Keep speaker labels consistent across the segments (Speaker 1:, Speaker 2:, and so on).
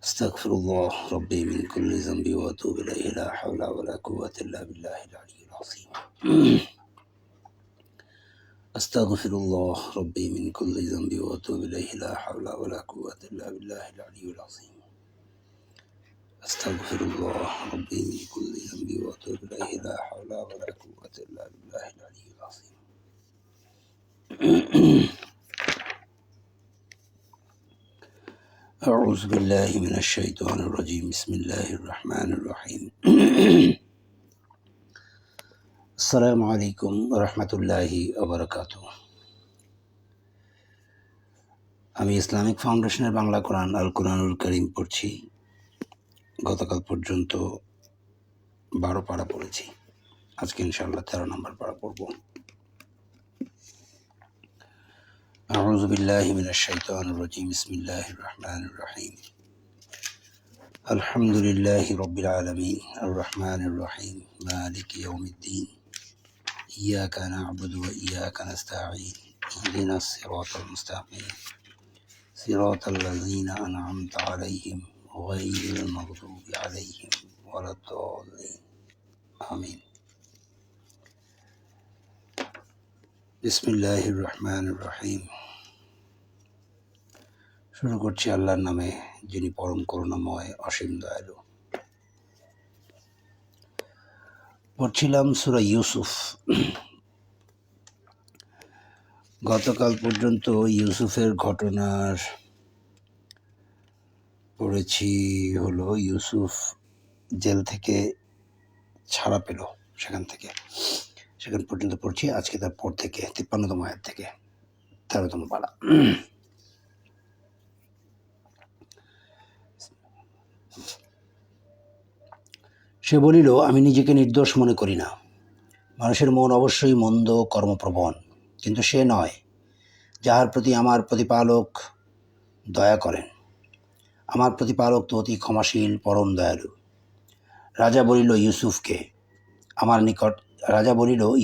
Speaker 1: أستغفر الله ربي من كل ذنب وأتوب إليه لا حول ولا قوة إلا بالله العلي العظيم. أستغفر الله ربي من كل ذنب وأتوب إليه لا حول ولا قوة إلا بالله العلي العظيم. أستغفر الله ربي من كل ذنب وأتوب إليه لا حول ولا قوة إلا بالله العلي العظيم. أعوذ بالله من الشيطان الرجيم. بسم الله الرحمن الرحيم. السلام عليكم ورحمة الله وبركاته. আমি ইসলামিক ফাউন্ডেশনের বাংলা কোরআন আল কোরআনুল করিম পড়ছি। গতকাল পর্যন্ত 12 পারা পড়েছি। আজকে ইনশাআল্লাহ 13 নম্বর পারা পড়ব। أعوذ بالله من الشيطان الرجيم. بسم الله الرحمن الرحيم. الحمد لله رب العالمين الرحمن الرحيم مالك يوم الدين إياك نعبد وإياك نستعين اهدنا الصراط المستقيم صراط الذين أنعمت عليهم غير المغضوب عليهم ولا الضالين آمين. بسم الله الرحمن الرحيم. শুরু করছি আল্লাহর নামে, যিনি পরম করুণাময় অসীম দয়ালু। পড়ছিলাম সূরা ইউসুফ। গতকাল পর্যন্ত ইউসুফের ঘটনার পড়েছি হলো ইউসুফ জেল থেকে ছাড়া পেল, সেখান পর্যন্ত পড়ছি। আজকে তার পর থেকে 53তম আয়াত থেকে 13তম পারা। সে বলিল, আমি নিজেকে নির্দোষ মনে করি না। মানুষের মন অবশ্যই মন্দ কর্মপ্রবণ, কিন্তু সে নয় যাহার প্রতি আমার প্রতিপালক দয়া করেন। আমার প্রতিপালক তো অতি ক্ষমাশীল, পরম দয়ালু। রাজা বলিল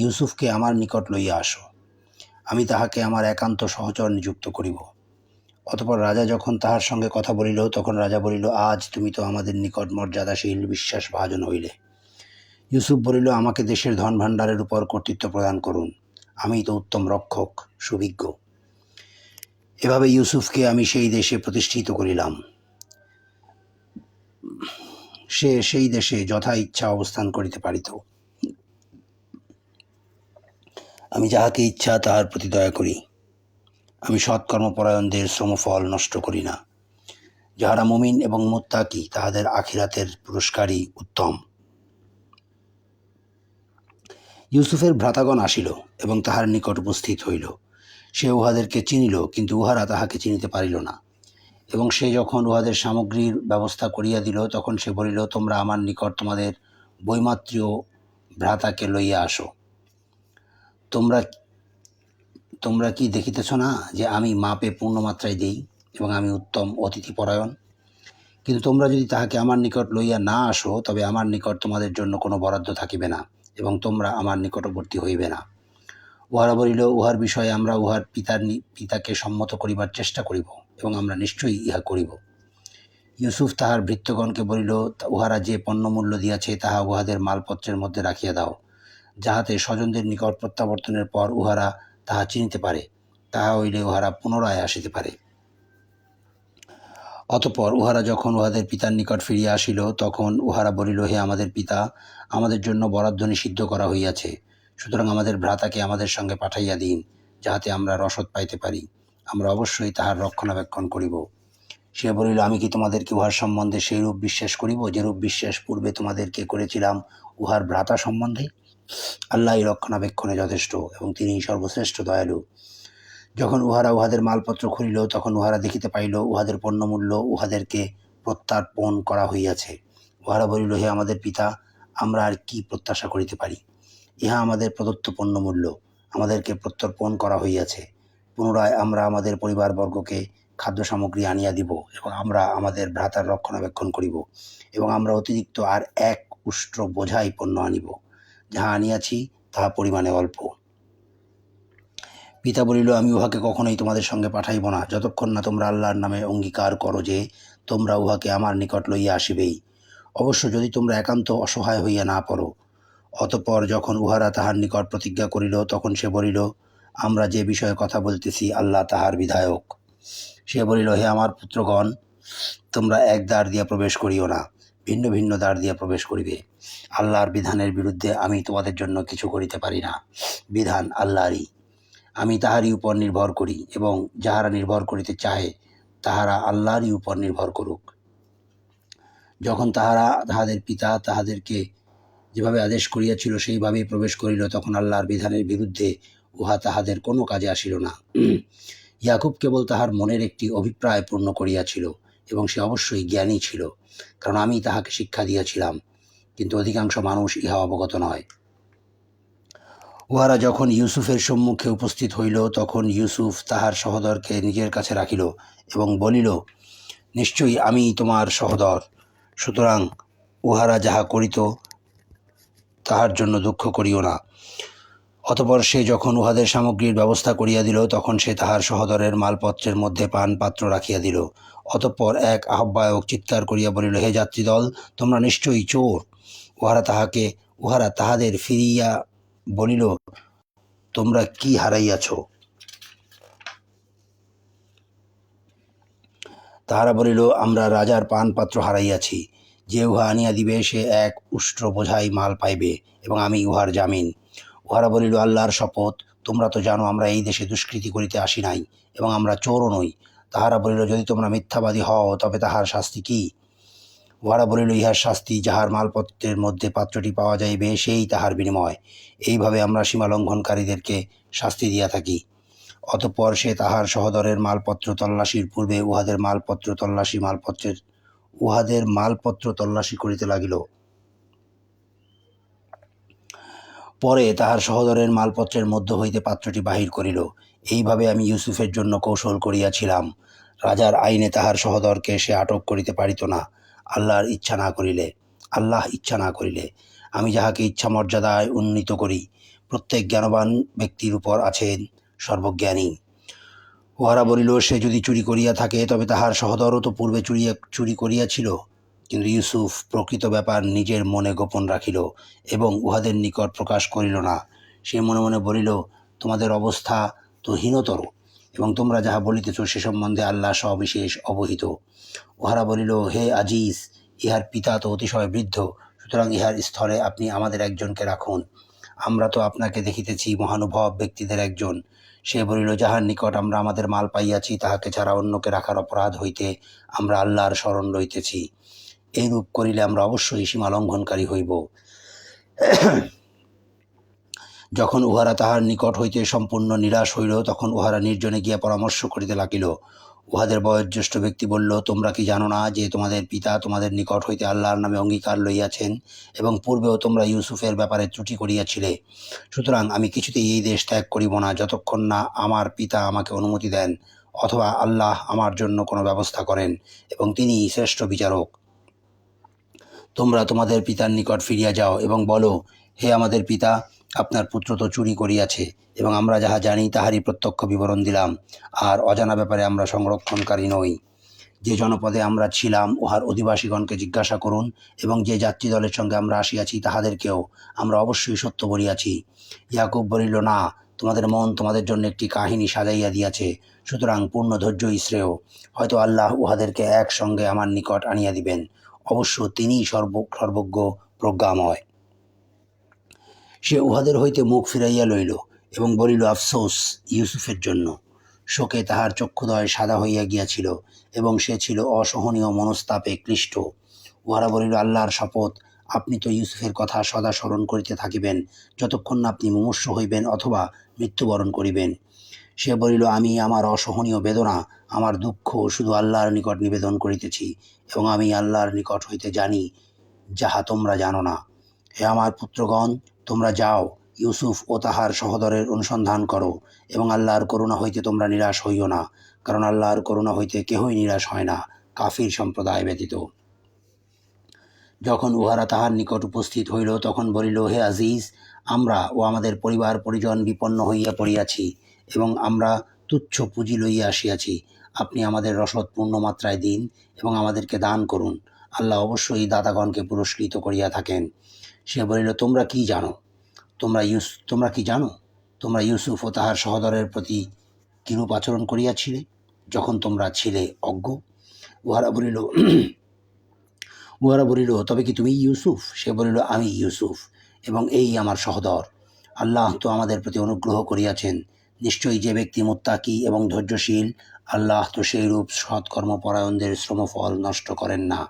Speaker 1: ইউসুফকে আমার নিকট লইয়া আসো, আমি তাহাকে আমার একান্ত সহচর নিযুক্ত করিব। অতঃপর রাজা যখন তাহার সঙ্গে কথা বলিল, তখন রাজা বলিল, আজ তুমি তো আমাদের নিকট মর্যাদাশীল বিশ্বাসভাজন হইলে। ইউসুফ বলিল, আমাকে দেশের ধন ভাণ্ডারের উপর কর্তৃত্ব প্রদান করুন, আমি তো উত্তম রক্ষক, সুবিজ্ঞ। এভাবে ইউসুফকে আমি সেই দেশে প্রতিষ্ঠিত করিলাম। সে সেই দেশে যথা ইচ্ছা অবস্থান করিতে পারিত। আমি যাহাকে ইচ্ছা তাহার প্রতি দয়া করি। আমি সৎকর্মপরায়ণদের শ্রমফল নষ্ট করি না। যাহারা মুমিন এবং মুত্তাকি, তাহাদের আখিরাতের পুরস্কারই উত্তম। ইউসুফের ভ্রাতাগণ আসিল এবং তাহার নিকট উপস্থিত হইল। সে উহাদেরকে চিনিল, কিন্তু উহারা তাহাকে চিনিতে পারিল না। এবং সে যখন উহাদের সামগ্রীর ব্যবস্থা করিয়া দিল, তখন সে বলিল, তোমরা আমার নিকট তোমাদের বৈমাত্রীয় ভ্রাতাকে লইয়া আসো। তোমরা কি দেখিতেছ না যে আমি মাপে পূর্ণমাত্রায় দেই এবং আমি উত্তম অতিথিপরায়ণ? কিন্তু তোমরা যদি তাহাকে আমার নিকট লইয়া না আসো, তবে আমার নিকট তোমাদের জন্য কোনো বরাদ্দ থাকিবে না এবং তোমরা আমার নিকটবর্তী হইবে না। উহারা বলিল, উহার বিষয়ে আমরা উহার পিতাকে সম্মত করিবার চেষ্টা করিব এবং আমরা নিশ্চয়ই ইহা করিব। ইউসুফ তাহার ভৃত্যগণকে বলিল, উহারা যে পণ্যমূল্য দিয়াছে তাহা উহাদের মালপত্রের মধ্যে রাখিয়া দাও, যাহাতে স্বজনদের নিকট প্রত্যাবর্তনের পর উহারা তাহা চিনিতে পারে। তাহা হইলে উহারা পুনরায় আসিতে পারে। অতঃপর উহারা যখন উহাদের পিতার নিকট ফিরিয়া আসিল, তখন উহারা বলিল, হে আমাদের পিতা, আমাদের জন্য বরাদ্দ নিষিদ্ধ করা হইয়াছে, সুতরাং আমাদের ভ্রাতাকে আমাদের সঙ্গে পাঠাইয়া দিন, যাহাতে আমরা রসদ পাইতে পারি। আমরা অবশ্যই তাহার রক্ষণাবেক্ষণ করিব। সে বলিল, আমি কি তোমাদেরকে উহার সম্বন্ধে সেইরূপ বিশ্বাস করিব, যেরূপ বিশ্বাস পূর্বে তোমাদেরকে করেছিলাম উহার ভ্রাতা সম্বন্ধে? আল্লাহই রক্ষণাবেক্ষণে যথেষ্ট এবং তিনি সর্বশ্রেষ্ঠ দয়ালু। যখন উহারা উহাদের মালপত্র খুলিল, তখন উহারা দেখিতে পাইল উহাদের পণ্যমূল্য উহাদেরকে প্রত্যার্পণ করা হইয়াছে। উহারা বলিল, হে আমাদের পিতা, আমরা আর কি প্রত্যাশা করিতে পারি? ইহা আমাদের প্রদত্ত পণ্যমূল্য আমাদেরকে প্রত্যর্পণ করা হইয়াছে। পুনরায় আমরা আমাদের পরিবারবর্গকে খাদ্য সামগ্রী আনিয়া দিব এবং আমরা আমাদের ভ্রাতার রক্ষণাবেক্ষণ করিব এবং আমরা অতিরিক্ত আর 1 উষ্ট্র বোঝাই পণ্য আনিব। যাহা আনিয়াছি তাহা পরিমাণে অল্প। পিতা বলিল, আমি উহাকে কখনোই তোমাদের সঙ্গে পাঠাইব না, যতক্ষণ না তোমরা আল্লাহর নামে অঙ্গীকার করো যে তোমরা উহাকে আমার নিকট লইয়া আসিবেই, অবশ্য যদি তোমরা একান্ত অসহায় হইয়া না পড়ো। অতঃপর যখন উহারা তাহার নিকট প্রতিজ্ঞা করিল, তখন সে বলিল, আমরা যে বিষয়ে কথা বলতেছি আল্লাহ তাহার বিধায়ক। সে বলিল, হে আমার পুত্রগণ, তোমরা এক দ্বার দিয়া প্রবেশ করিও না, ভিন্ন ভিন্ন দ্বার দিয়া প্রবেশ করিবে। আল্লাহর বিধানের বিরুদ্ধে আমি তোমাদের জন্য কিছু করিতে পারি না, বিধান আল্লাহরই। আমি তাহারই উপর নির্ভর করি, এবং যাহারা নির্ভর করিতে চাহে তাহারা আল্লাহরই উপর নির্ভর করুক। যখন তাহারা তাহাদের পিতা তাহাদেরকে যেভাবে আদেশ করিয়াছিল সেইভাবেই প্রবেশ করিল, তখন আল্লাহর বিধানের বিরুদ্ধে উহা তাহাদের কোনো কাজে আসিল না। ইয়াকুব কেবল তাহার মনের একটি অভিপ্রায় পূর্ণ করিয়াছিল, এবং সে অবশ্যই জ্ঞানী ছিল, কারণ আমি তাহাকে শিক্ষা দিয়াছিলাম, কিন্তু অধিকাংশ মানুষ ইহা অবগত নয়। উহারা যখন ইউসুফের সম্মুখে উপস্থিত হইল, তখন ইউসুফ তাহার সহোদরকে নিজের কাছে রাখিল এবং বলিল, নিশ্চয়ই আমি তোমার সহোদর, সুতরাং উহারা যাহা করিত তাহার জন্য দুঃখ করিও না। অতঃপর সে যখন উহাদের সামগ্রীর ব্যবস্থা করিয়া দিল, তখন সে তাহার সহোদরের মালপত্রের মধ্যে পানপাত্র রাখিয়া দিল। অতঃপর এক আহ্বায়ক চিৎকার করিয়া বলিল, হে যাত্রীদল, তোমরা নিশ্চয়ই চোর। উহারা তাহাদের ফিরিয়া বলিল, তোমরা কি হারাইয়াছ? তাহারা বলিল, আমরা রাজার পানপাত্র হারাইয়াছি। যে উহা আনিয়া দিবে সে এক উষ্ট্র বোঝাই মাল পাইবে, এবং আমি উহার জামিন। উহারা বলিল, আল্লাহর শপথ, তোমরা তো জানো আমরা এই দেশে দুষ্কৃতি করিতে আসি নাই, এবং আমরা চোরও নই। তাহারা বলিল, যদি তোমরা মিথ্যাবাদী হও তবে তাহার শাস্তি কি? উহারা বলিল, ইহার শাস্তি, যাহার মালপত্রের মধ্যে পাত্রটি পাওয়া যাইবে সেই তাহার বিনিময়। এইভাবে আমরা সীমালঙ্ঘনকারীদেরকে শাস্তি দিয়া থাকি। অতঃপর সে তাহার সহোদরের মালপত্র তল্লাশির পূর্বে উহাদের মালপত্র তল্লাশি করিতে লাগিল। পরে তাহার সহোদরের মালপত্রের মধ্য হইতে পাত্রটি বাহির করিল। এইভাবে আমি ইউসুফের জন্য কৌশল করিয়াছিলাম। রাজার আইনে তাহার সহোদরকে সে আটক করিতে পারিত না, আল্লাহ ইচ্ছা না করিলে। আমি যাহাকে ইচ্ছা মর্যাদায় উন্নীত করি। প্রত্যেক জ্ঞানবান ব্যক্তির উপর আছেন সর্বজ্ঞানী। উহারা বলিল, সে যদি চুরি করিয়া থাকে তবে তাহার সহোদরও তো পূর্বে চুরি করিয়াছিল। কিন্তু ইউসুফ প্রকৃত ব্যাপার নিজের মনে গোপন রাখিল এবং উহাদের নিকট প্রকাশ করিল না। সে মনে মনে বলিল, তোমাদের অবস্থা তো হীনতর, এবং তোমরা যাহা বলিতেছ সে সম্বন্ধে আল্লাহ সবিশেষ অবহিত। উহারা বলিল, হে আজিজ, ইহার পিতা তো অতিশয় বৃদ্ধ, সুতরাং ইহার স্থলে আপনি আমাদের একজনকে রাখুন। আমরা তো আপনাকে দেখিতেছি মহানুভব ব্যক্তিদের একজন। সে বলিল, যাহার নিকট আমরা আমাদের মাল পাইয়াছি তাহাকে ছাড়া অন্যকে রাখার অপরাধ হইতে আমরা আল্লাহর শরণ লইতেছি। এইরূপ করিলে আমরা অবশ্যই সীমা লঙ্ঘনকারী হইব। যখন উহারা তাহার নিকট হইতে সম্পূর্ণ নিরাশ হইল, তখন উহারা নির্জনে গিয়া পরামর্শ করিতে লাগিল। উহাদের বয়োজ্যেষ্ঠ ব্যক্তি বলল, তোমরা কি জানো না যে তোমাদের পিতা তোমাদের নিকট হইতে আল্লাহর নামে অঙ্গীকার লইয়াছেন, এবং পূর্বেও তোমরা ইউসুফের ব্যাপারে ত্রুটি করিয়াছিলে। সুতরাং আমি কিছুতেই এই দেশ ত্যাগ করিব না, যতক্ষণ না আমার পিতা আমাকে অনুমতি দেন, অথবা আল্লাহ আমার জন্য কোনো ব্যবস্থা করেন, এবং তিনি শ্রেষ্ঠ বিচারক। তোমরা তোমাদের পিতার নিকট ফিরিয়া যাও এবং বলো, হে আমাদের পিতা, আপনার পুত্র তো চুরি করিয়াছে, এবং আমরা যাহা জানি তাহারই প্রত্যক্ষ বিবরণ দিলাম, আর অজানা ব্যাপারে আমরা সংরক্ষণকারী নই। যে জনপদে আমরা ছিলাম উহার অধিবাসীগণকে জিজ্ঞাসা করুন, এবং যে যাত্রী দলের সঙ্গে আমরা আসিয়াছি তাহাদেরকেও, আমরা অবশ্যই সত্য বলিয়াছি। ইয়াকুব বলিল, না, তোমাদের মন তোমাদের জন্য একটি কাহিনী সাজাইয়া দিয়াছে, সুতরাং পূর্ণ ধৈর্যই শ্রেয়। হয়তো আল্লাহ উহাদেরকে একসঙ্গে আমার নিকট আনিয়া দিবেন, অবশ্য তিনিই সর্বজ্ঞ প্রজ্ঞাময়। সে উহাদের হইতে মুখ ফিরাইয়া লইল এবং বলিল, আফসোস ইউসুফের জন্য। শোকে তাহার চক্ষুদয় সাদা হইয়া গিয়াছিল, এবং সে ছিল অসহনীয় মনস্তাপে ক্লিষ্ট। উহারা বলিল, আল্লাহর শপথ, আপনি তো ইউসুফের কথা সদা স্মরণ করিতে থাকিবেন, যতক্ষণ না আপনি মুমূর্ষু হইবেন অথবা মৃত্যুবরণ করিবেন। সে বলিল, আমি আমার অসহনীয় বেদনা, আমার দুঃখ শুধু আল্লাহর নিকট নিবেদন করিতেছি, এবং আমি আল্লাহর নিকট হইতে জানি যাহা তোমরা জানো না। হে আমার পুত্রগণ, তোমরা যাও, ইউসুফ ও তাহার সহোদরের অনুসন্ধান করো, এবং আল্লাহর করুণা হইতে তোমরা নিরাশ হইও না, কারণ আল্লাহর করুণা হইতে কেহই নিরাশ হয় না, কাফির সম্প্রদায় ব্যতীত। যখন উহারা তাহার নিকট উপস্থিত হইল, তখন বলিল, হে আজিজ, আমরা ও আমাদের পরিবার পরিজন বিপন্ন হইয়া পড়িয়াছি, এবং আমরা তুচ্ছ পুঁজি লইয়া আসিয়াছি। আপনি আমাদের রসদ পূর্ণমাত্রায় দিন এবং আমাদেরকে দান করুন। আল্লাহ অবশ্যই দাতাগণকে পুরস্কৃত করিয়া থাকেন। সে বলিল, তোমরা কি জানো? তোমরা কি জানো তোমরা ইউসুফ ও তাহার সহোদরের প্রতি কিরূপ আচরণ করিয়াছিলে যখন তোমরা ছিলে অজ্ঞ? উহারা বলিল, তবে কি তুমি ইউসুফ? সে বলিল, আমি ইউসুফ এবং এই আমার সহোদর। আল্লাহ তো আমাদের প্রতি অনুগ্রহ করিয়াছেন। নিশ্চয়ই যে ব্যক্তি মুত্তাকি এবং ধৈর্যশীল, আল্লাহ তো সেইরূপ সৎকর্মপরায়ণদের শ্রমফল নষ্ট করেন না।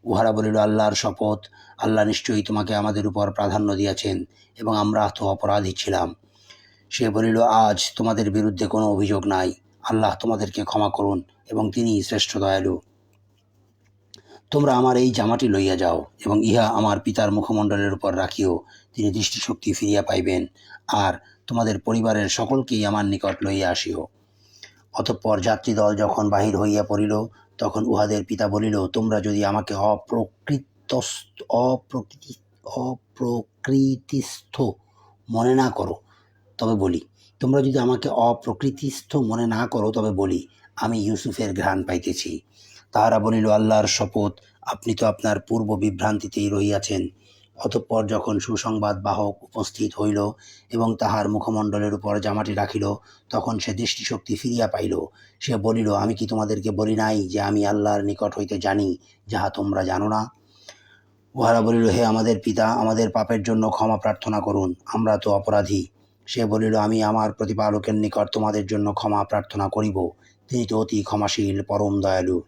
Speaker 1: উহারা বলিল, আল্লাহর শপথ, আল্লাহ নিশ্চয়ই তোমাকে আমাদের উপর প্রাধান্য দিয়াছেন এবং আমরা তো অপরাধী ছিলাম। সে বলিল, আজ তোমাদের বিরুদ্ধে কোনো অভিযোগ নাই। আল্লাহ তোমাদেরকে ক্ষমা করুন এবং তিনিই শ্রেষ্ঠ দয়ালু। তোমরা আমার এই জামাটি লইয়া যাও এবং ইহা আমার পিতার মুখমণ্ডলের উপর রাখিও, তিনি দৃষ্টিশক্তি ফিরিয়া পাইবেন, আর তোমাদের পরিবারের সকলকেই আমার নিকট লইয়া আসিও। অতঃপর যাত্রীদল যখন বাহির হইয়া পড়িল, তখন উহাদের পিতা বলিল, তোমরা যদি আমাকে অপ্রকৃতিস্থ মনে না করো তবে বলি, আমি ইউসুফের ঘ্রাণ পাইতেছি। তাহারা বলিল, আল্লাহর শপথ, আপনি তো আপনার পূর্ব বিভ্রান্তিতেই রহিয়াছেন। অতঃপর যখন সুসংবাদ বাহক উপস্থিত হইল এবং তাহার মুখমণ্ডলের উপর জামাটি রাখিল, তখন সে দৃষ্টিশক্তি ফিরিয়া পাইল। সে বলিল, আমি কি তোমাদেরকে বলি নাই যে আমি আল্লাহর নিকট হইতে জানি যাহা তোমরা জানো না? উহারা বলিল, হে আমাদের পিতা, আমাদের পাপের জন্য ক্ষমা প্রার্থনা করুন, আমরা তো অপরাধী। সে বলিল, আমি আমার প্রতিপালকের নিকট তোমাদের জন্য ক্ষমা প্রার্থনা করিব, তিনি তো অতি ক্ষমাশীল, পরম দয়ালু।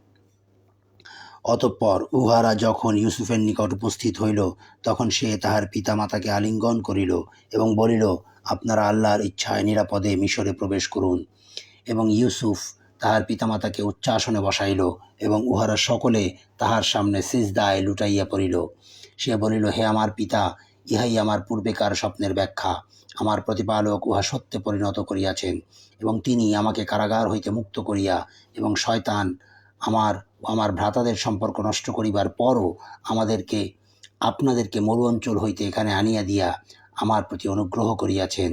Speaker 1: অতঃপর উহারা যখন ইউসুফের নিকট উপস্থিত হইল, তখন সে তাহার পিতা মাতাকে আলিঙ্গন করিল এবং বলিল, আপনারা আল্লাহর ইচ্ছায় নিরাপদে মিশরে প্রবেশ করুন। এবং ইউসুফ তাহার পিতামাতাকে উচ্চাসনে বসাইল এবং উহারা সকলে তাহার সামনে সিজদায় লুটাইয়া পড়িল। সে বলিল, হে আমার পিতা, ইহাই আমার পূর্বেকার স্বপ্নের ব্যাখ্যা। আমার প্রতিপালক উহা সত্যে পরিণত করিয়াছেন এবং তিনি আমাকে কারাগার হইতে মুক্ত করিয়া এবং শয়তান আমার ভ্রাতাদের সম্পর্ক নষ্ট করিবার পরও আপনাদেরকে মরু অঞ্চল হইতে এখানে আনিয়া দিয়া আমার প্রতি অনুগ্রহ করিয়াছেন।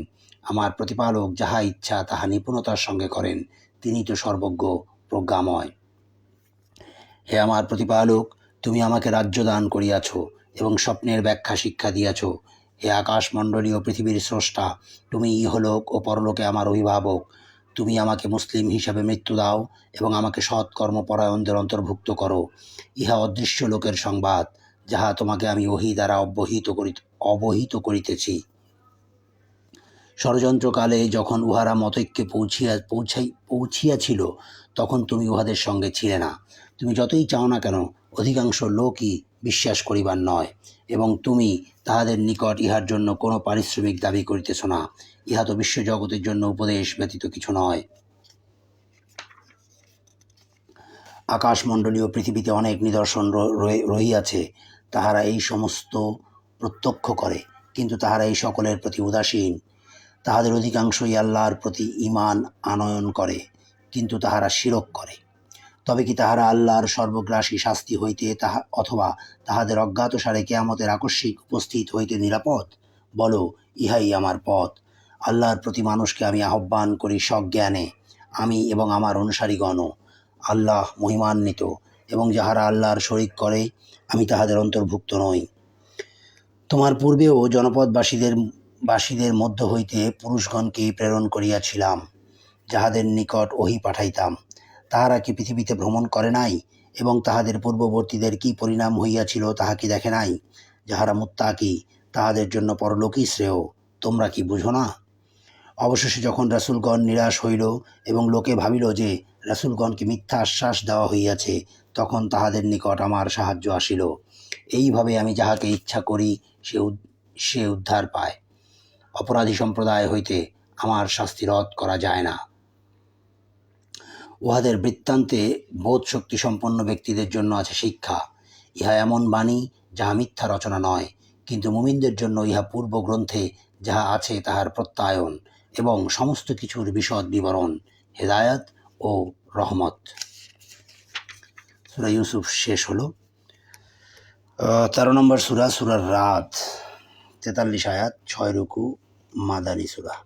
Speaker 1: আমার প্রতিপালক যাহা ইচ্ছা তাহা নিপুণতার সঙ্গে করেন, তিনি তো সর্বজ্ঞ, প্রজ্ঞাময়। হে আমার প্রতিপালক, তুমি আমাকে রাজ্য দান করিয়াছ এবং স্বপ্নের ব্যাখ্যা শিক্ষা দিয়াছ। হে আকাশমণ্ডলী ও পৃথিবীর স্রষ্টা, তুমি ইহলোক ও পরলোকে আমার অভিভাবক। তুমি আমাকে মুসলিম হিসাবে মৃত্যু দাও এবং আমাকে সৎকর্মপরায়ণদের অন্তর্ভুক্ত করো। ইহা অদৃশ্য লোকের সংবাদ, যাহা তোমাকে আমি ওহী দ্বারা অবহিত করিতেছি। ষড়যন্ত্রকালে যখন উহারা মতৈক্যে পৌঁছিয়াছিল, তখন তুমি উহাদের সঙ্গে ছিলে না। তুমি যতই চাও না কেন, অধিকাংশ লোকই বিশ্বাস করিবার নয়, এবং তুমি তাহাদের নিকট ইহার জন্য কোনো পারিশ্রমিক দাবি করিতেছ না। ইহা তো বিশ্বজগতের জন্য উপদেশ ব্যতীত কিছু নয়। আকাশমণ্ডলীয় পৃথিবীতে অনেক নিদর্শন রহিয়াছে, তাহারা এই সমস্ত প্রত্যক্ষ করে, কিন্তু তাহারা এই সকলের প্রতি উদাসীন। তাহাদের অধিকাংশই আল্লাহর প্রতি ঈমান আনয়ন করে, কিন্তু তাহারা শিরক করে। তবে কি তাহারা আল্লাহর সর্বগ্রাসী শাস্তি হইতে অথবা তাহাদের অজ্ঞাতসারে কিয়ামতের আকস্মিক উপস্থিত হইতে নিরাপদ? বলো, ইহাই আমার পথ। আল্লাহর প্রতি মানুষকে আমি আহ্বান করি সজ্ঞানে, আমি এবং আমার অনুসারীগণও। আল্লাহ মহিমান্বিত, এবং যাহারা আল্লাহর শরীক করে, আমি তাহাদের অন্তর্ভুক্ত নই। তোমার পূর্বেও জনপদবাসীদের মধ্য হইতে পুরুষগণকে প্রেরণ করিয়াছিলাম, যাহাদের নিকট ওহী পাঠাইতাম। তাহারা কি পৃথিবীতে ভ্রমণ করে নাই এবং তাহাদের পূর্ববর্তীদের কি পরিণাম হইয়াছিল তাহা কি দেখে নাই? যাহারা মুত্তাকি, তাহাদের জন্য পরলোকই শ্রেয়। তোমরা কি বুঝো না? অবশেষে যখন রাসূলগণ নিরাশ হইল এবং লোকে ভাবিল যে রাসূলগণকে মিথ্যা আশ্বাস দেওয়া হইয়াছে, তখন তাহাদের নিকট আমার সাহায্য আসিল। এইভাবে আমি যাহাকে ইচ্ছা করি সে উদ্ধার পায়। অপরাধী সম্প্রদায় হইতে আমার শাস্তি রদ করা যায় না। উহাদের বৃত্তান্তে বোধশক্তি সম্পন্ন ব্যক্তিদের জন্য আছে শিক্ষা। ইহা এমন বাণী যাহা মিথ্যা রচনা নয়, কিন্তু মুমিনদের জন্য ইহা পূর্ব গ্রন্থে যাহা আছে তাহার প্রত্যয়ন এবং সমস্ত কিছুর বিশদ বিবরণ, হেদায়াত ও রহমত। সূরা ইউসুফ শেষ হলো। 13 নম্বর সূরার রাত, 43 আয়াত, 6 রুকু, মাদানী সূরা।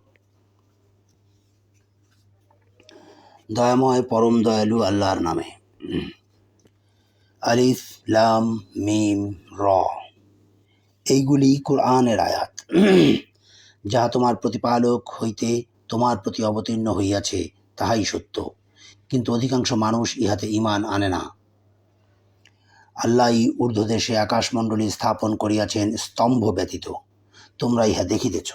Speaker 1: দয়াময় পরম দয়ালু আল্লাহর নামে। আলিফ লাম মিম র, এইগুলি কোরআনের আয়াত, যাহা তোমার প্রতিপালক হইতে তোমার প্রতি অবতীর্ণ হইয়াছে তাহাই সত্য, কিন্তু অধিকাংশ মানুষ ইহাতে ঈমান আনে না। আল্লাহই ঊর্ধ্বদেশে আকাশমণ্ডলী স্থাপন করিয়াছেন স্তম্ভ ব্যতীত, তোমরা ইহা দেখিতেছ।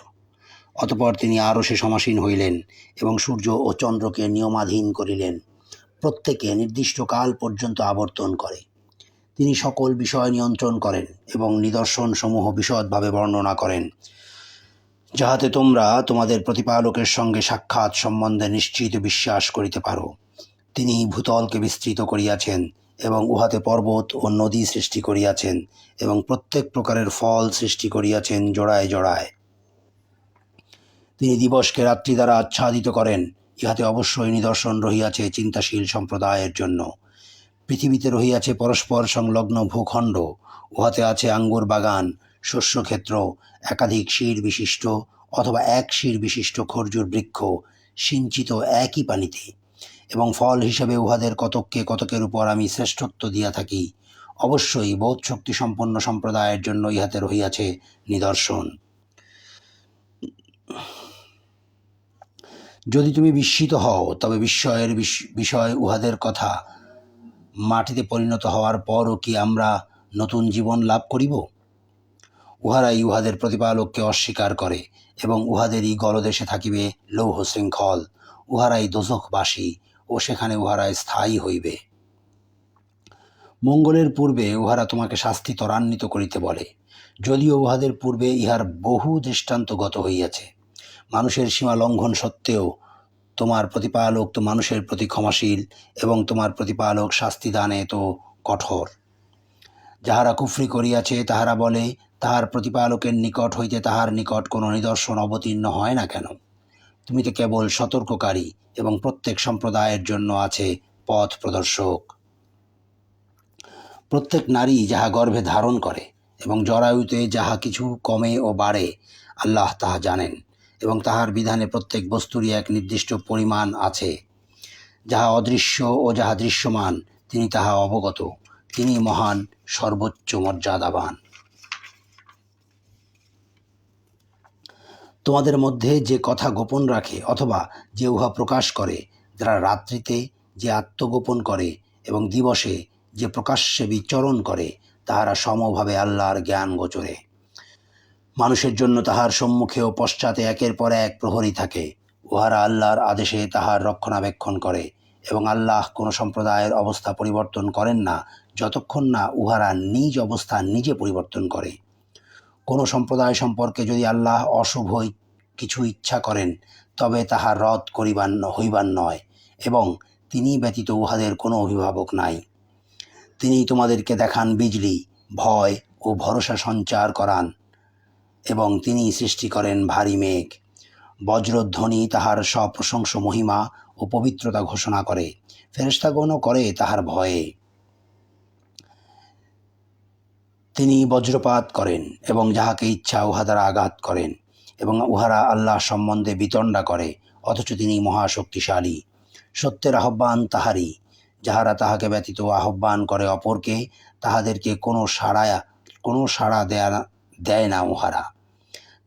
Speaker 1: অতঃপর তিনি আরশে সমাসীন হইলেন এবং সূর্য ও চন্দ্রকে নিয়মাধীন করিলেন, প্রত্যেকে নির্দিষ্ট কাল পর্যন্ত আবর্তন করে। তিনি সকল বিষয় নিয়ন্ত্রণ করেন এবং নিদর্শন সমূহ বিশদভাবে বর্ণনা করেন, যাহাতে তোমরা তোমাদের প্রতিপালকের সঙ্গে সাক্ষাৎ সম্বন্ধে নিশ্চিত বিশ্বাস করিতে পারো। তিনি ভূতলকে বিস্তৃত করিয়াছেন এবং উহাতে পর্বত ও নদী সৃষ্টি করিয়াছেন এবং প্রত্যেক প্রকারের ফল সৃষ্টি করিয়াছেন জোড়ায় জোড়ায়। তিনি দিবসকে রাত্রি দ্বারা আচ্ছাদিত করেন, ইহাতে অবশ্যই নিদর্শন রহিয়াছে চিন্তাশীল সম্প্রদায়ের জন্য। পৃথিবীতে রহিয়াছে পরস্পর সংলগ্ন ভূখণ্ড, উহাতে আছে আঙ্গুর বাগান, শস্যক্ষেত্র, একাধিক শির বিশিষ্ট অথবা এক শির বিশিষ্ট খরজুর বৃক্ষ সিঞ্চিত একই পানিতে, এবং ফল হিসেবে উহাদের কতককে কতকের উপর আমি শ্রেষ্ঠত্ব দিয়া থাকি। অবশ্যই বোধ শক্তি সম্পন্ন সম্প্রদায়ের জন্য ইহাতে রহিয়াছে নিদর্শন। যদি তুমি বিস্মিত হও, তবে বিস্ময়ের বিষয় উহাদের কথা, মাটিতে পরিণত হওয়ার পরও কি আমরা নতুন জীবন লাভ করিব? উহারাই উহাদের প্রতিপালককে অস্বীকার করে এবং উহাদেরই গলদেশে থাকিবে লৌহ শৃঙ্খল। উহারাই দোজখবাসী ও সেখানে উহারাই স্থায়ী হইবে। মঙ্গলের পূর্বে উহারা তোমাকে শাস্তি ত্বরান্বিত করিতে বলে, যদিও উহাদের পূর্বে ইহার বহু দৃষ্টান্তগত হইয়াছে। মানুষের সীমা লঙ্ঘন সত্ত্বেও তোমার প্রতিপালক তো মানুষের প্রতি ক্ষমাশীল এবং তোমার প্রতিপালক শাস্তি দানে তো কঠোর। যাহারা কুফরি করিয়াছে তাহারা বলে, তাহার প্রতিপালকের নিকট হইতে তাহার নিকট কোনো নিদর্শন অবতীর্ণ হয় না কেন? তুমি তো কেবল সতর্ককারী এবং প্রত্যেক সম্প্রদায়ের জন্য আছে পথ প্রদর্শক। প্রত্যেক নারী যাহা গর্ভে ধারণ করে এবং জরায়ুতে যাহা কিছু কমে ও বাড়ে, আল্লাহ তাহা জানেন, এবং তাহার বিধানে প্রত্যেক বস্তুরই এক নির্দিষ্ট পরিমাণ আছে। যাহা অদৃশ্য ও যাহা দৃশ্যমান তিনি তাহা অবগত। তিনি মহান, সর্বোচ্চ মর্যাদাবান। তোমাদের মধ্যে যে কথা গোপন রাখে অথবা যে উহা প্রকাশ করে, যারা রাত্রিতে যে আত্মগোপন করে এবং দিবসে যে প্রকাশ্যে বিচরণ করে, তাহারা সমভাবে আল্লাহর জ্ঞান গোচরে। মানুষের জন্য তাহার সম্মুখে ও পশ্চাতে একের পর এক প্রহরী থাকে। উহারা আল্লাহর আদেশে তাহার রক্ষণাবেক্ষণ করে এবং আল্লাহ কোনো সম্প্রদায়ের অবস্থা পরিবর্তন করেন না যতক্ষণ না উহারা নিজ অবস্থা নিজে পরিবর্তন করে। কোনো সম্প্রদায় সম্পর্কে যদি আল্লাহ অশুভ কিছু ইচ্ছা করেন, তবে তাহা রদ হইবার নয়, এবং তিনি ব্যতীত উহাদের কোনো অভিভাবক নাই। তিনি তোমাদেরকে দেখান বিজলি, ভয় ও ভরসা সঞ্চার করান, এবং তিনি সৃষ্টি করেন ভারী মেঘ। বজ্রধ্বনি তাহার সপ্রশংস মহিমা ও পবিত্রতা ঘোষণা করে, ফেরেশতাগণও করে তাহার ভয়ে। তিনি বজ্রপাত করেন এবং যাহাকে ইচ্ছা উহা দ্বারা আঘাত করেন, এবং উহারা আল্লাহ সম্বন্ধে বিতণ্ডা করে, অথচ তিনি মহাশক্তিশালী। সত্যের আহ্বান তাহারই, যাহারা তাহাকে ব্যতীত আহ্বান করে অপরকে, তাহাদেরকে কোনো সাড়া দেয় না উহারা।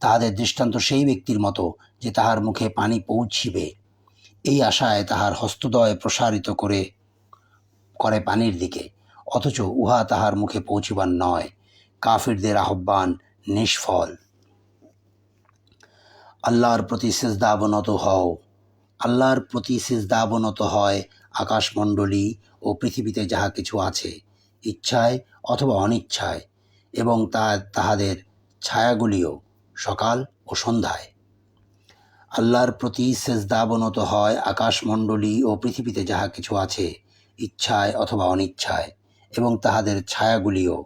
Speaker 1: তাহাদের দৃষ্টান্ত সেই ব্যক্তির মতো যে তাহার মুখে পানি পৌঁছিবে, এই আশায় তাহার হস্তদ্বয় প্রসারিত করে পানির দিকে, অথচ উহা তাহার মুখে পৌঁছিবার নয়। কাফিরদের আহ্বান নিষ্ফল। আল্লাহর প্রতি সিজদাবনত হও। আল্লাহর প্রতি সিজদাবনত হয় আকাশমণ্ডলী ও পৃথিবীতে যাহা কিছু আছে, ইচ্ছায় অথবা অনিচ্ছায়, এবং তাহাদের ছায়াগুলিও সকাল ও সন্ধ্যায়। আল্লাহর প্রতি সিজদাবনত হয় আকাশমণ্ডলী ও পৃথিবীতে যাহা কিছু আছে, ইচ্ছায় অথবা অনিচ্ছায়, এবং তাহাদের ছায়াগুলিও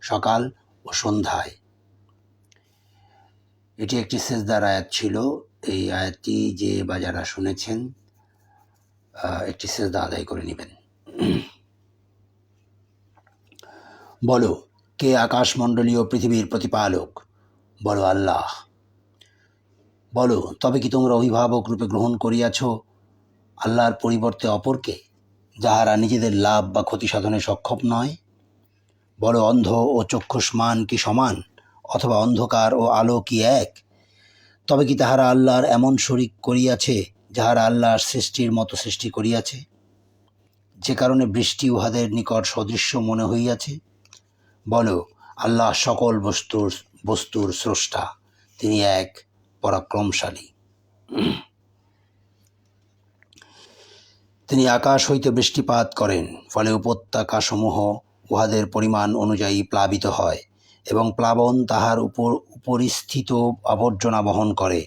Speaker 1: সকাল ও সন্ধ্যায়। এটি একটি সেজদার আয়াত ছিল। এই আয়াতটি যে বা যারা শুনেছেন একটি সেজদা আদায় করে নেবেন। বলো, কে আকাশমণ্ডলী ও পৃথিবীর প্রতিপালক? বলো, আল্লাহ। বলো, তবে কি তোমরা অভিভাবক রূপে গ্রহণ করিয়াছ? আল্লাহর পরিবর্তে অপরকে, যাহারা নিজেদের লাভ বা ক্ষতি সাধনে সক্ষম নয়? বলো, অন্ধ ও চক্ষুষ্মান কি সমান, অথবা অন্ধকার ও আলো কি এক? তবে কি তাহারা আল্লাহর এমন শরীক করিয়াছে, যাহারা আল্লাহর সৃষ্টির মতো সৃষ্টি করিয়াছে, যে কারণে বৃষ্টি উহাদের নিকট সদৃশ্য মনে হইয়াছে? বলো, আল্লাহ সকল বস্তুর স্রষ্টা, তিনি এক পরাক্রমশালী। তিনি আকাশ হইতে বৃষ্টিপাত করেন, ফলে উপত্যকাসমূহ উহাদের পরিমাণ অনুযায়ী প্লাবিত হয়, এবং প্লাবন তাহার উপরিস্থিত আবর্জনা বহন করে।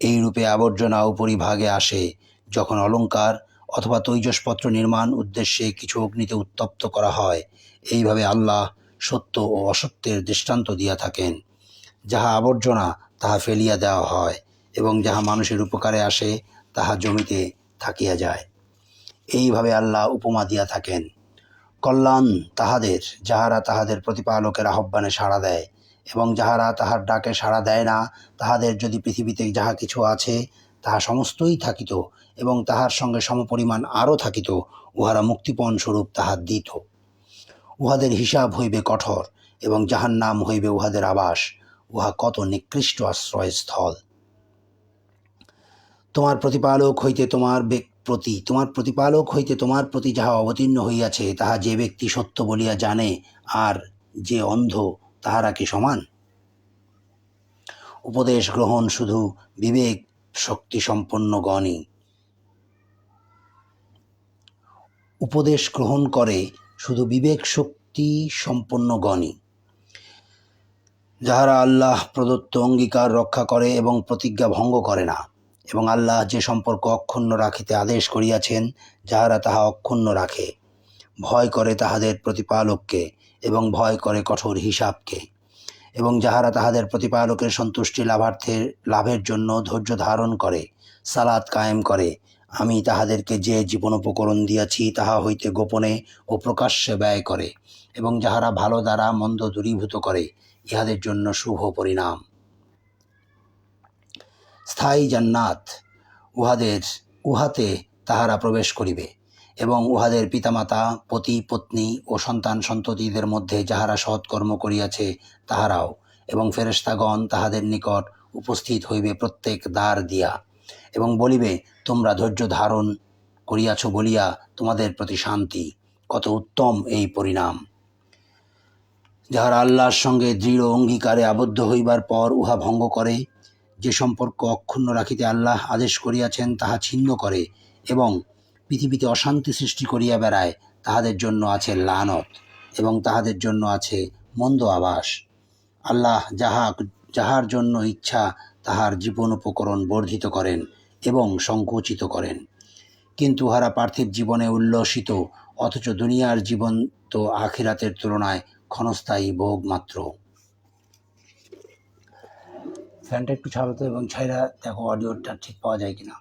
Speaker 1: এইরূপে আবর্জনা উপরিভাগে আসে, যখন অলঙ্কার অথবা তৈজসপত্র নির্মাণ উদ্দেশ্যে কিছু অগ্নিতে উত্তপ্ত করা হয়। এইভাবে আল্লাহ সত্য ও অসত্যের দৃষ্টান্ত দিয়া থাকেন। যাহা আবর্জনা তাহা ফেলিয়া দেওয়া হয়, এবং যাহা মানুষের উপকারে আসে তাহা জমিতে থাকিয়া যায়। এইভাবে আল্লাহ উপমা দিয়া থাকেন। কল্যাণ তাহাদের, যাহারা তাহাদের প্রতিপালকের আহ্বানে সাড়া দেয়, এবং যাহারা তাহার ডাকে সাড়া দেয় না, তাহাদের যদি পৃথিবীতে যাহা কিছু আছে তাহা সমস্তই থাকিত, এবং তাহার সঙ্গে সমপরিমাণ আরও থাকিত, উহারা মুক্তিপণ স্বরূপ তাহা দিত। উহাদের হিসাব হইবে কঠোর, এবং জাহান্নাম হইবে উহাদের আবাস। উহা কত নিকৃষ্ট আশ্রয়স্থল! তোমার প্রতিপালক হইতে তোমার প্রতি যাহা অবতীর্ণ হইয়াছে, তাহা যে ব্যক্তি সত্য বলিয়া জানে আর যে অন্ধ, তাহারা কি সমান? উপদেশ গ্রহণ শুধু বিবেক শক্তি সম্পন্নগণই উপদেশ গ্রহণ করে, শুধু বিবেক শক্তি সম্পন্নগণই, যাহারা আল্লাহ প্রদত্ত অঙ্গীকার রক্ষা করে এবং প্রতিজ্ঞা ভঙ্গ করে না, এবং আল্লাহ যে সম্পর্ক অক্ষুণ্ণ রাখিতে আদেশ করিয়াছেন, যাহারা তাহা অক্ষুণ্ণ রাখে। ভয় করে তাহাদের প্রতিপালককে, এবং ভয় করে কঠোর হিসাবকে, এবং যাহারা তাহাদের প্রতিপালকের সন্তুষ্টি লাভের জন্য ধৈর্য ধারণ করে, সালাত কায়েম করে। আমি তাহাদেরকে যে জীবনোপকরণ দিয়াছি, তাহা হইতে গোপনে ও প্রকাশ্যে ব্যয় করে, এবং যাহারা ভালো দ্বারা মন্দ দূরীভূত করে, ইহাদের জন্য শুভ পরিণাম। স্থায়ী জান্নাত, উহাতে তাহারা প্রবেশ করিবে, এবং উহাদের পিতামাতা, পতি পত্নী ও সন্তান সন্ততিদের মধ্যে যাহারা সৎকর্ম করিয়াছে তাহারাও, এবং ফেরেশতাগণ তাহাদের নিকট উপস্থিত হইবে প্রত্যেক দ্বার দিয়া, এবং বলিবে, তোমরা ধৈর্য ধারণ করিয়াছ বলিয়া তোমাদের প্রতি শান্তি। কত উত্তম এই পরিণাম! যাহারা আল্লাহর সঙ্গে দৃঢ় অঙ্গীকারে আবদ্ধ হইবার পর উহা ভঙ্গ করে, যে সম্পর্ক অক্ষুণ্ণ রাখিতে আল্লাহ আদেশ করিয়াছেন তাহা ছিন্ন করে, এবং পৃথিবীতে অশান্তি সৃষ্টি করিয়া বেড়ায়, তাহাদের জন্য আছে লানত, এবং তাহাদের জন্য আছে মন্দ আবাস। আল্লাহ যাহার জন্য ইচ্ছা তাহার জীবন উপকরণ বর্ধিত করেন এবং সংকুচিত করেন, কিন্তু উহারা পার্থিব জীবনে উল্লসিত, অথচ দুনিয়ার জীবন তো আখিরাতের তুলনায় ক্ষণস্থায়ী ভোগ মাত্র। ফ্যানটা একটু ছাড়তো এবং ছাইরা দেখো অডিওটা ঠিক পাওয়া যায় কিনা।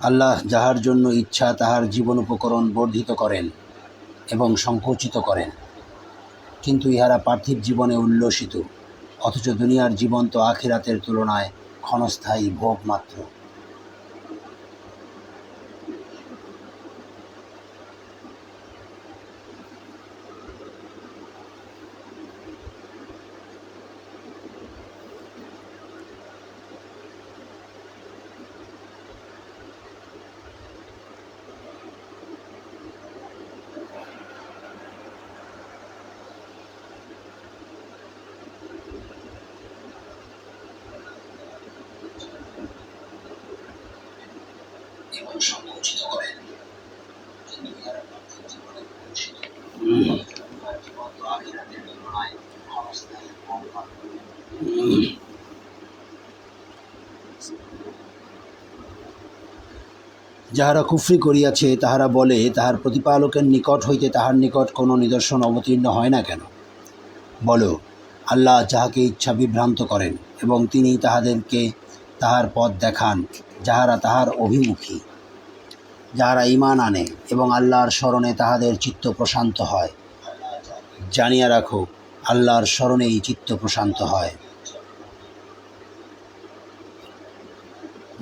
Speaker 1: আল্লাহ যাহার জন্য ইচ্ছা তাহার জীবন উপকরণ বর্ধিত করেন এবং সংকুচিত করেন, কিন্তু ইহারা পার্থিব জীবনে উল্লসিত, অথচ দুনিয়ার জীবন তো আখিরাতের তুলনায় ক্ষণস্থায়ী ভোগ মাত্র। সংকুচিত করেন, কিন্তু ইহারা পার্থিব জীবনে উল্লসিত, জীবন তো আখিরাতের তুলনায় ক্ষণস্থায়ী ভোগ মাত্র। যাহারা কুফরি করিয়াছে তাহারা বলে, তাহার প্রতিপালকের নিকট হইতে তাহার নিকট কোনো নিদর্শন অবতীর্ণ হয় না কেন? বলো, আল্লাহ যাহাকে ইচ্ছা বিভ্রান্ত করেন, এবং তিনি তাহাদেরকে তাহার পথ দেখান, যাহারা তাহার অভিমুখী, যাহারা ঈমান আনে এবং আল্লাহর স্মরণে তাহাদের চিত্ত প্রশান্ত হয়। জানিয়া রাখো, আল্লাহর স্মরণেই চিত্ত প্রশান্ত হয়।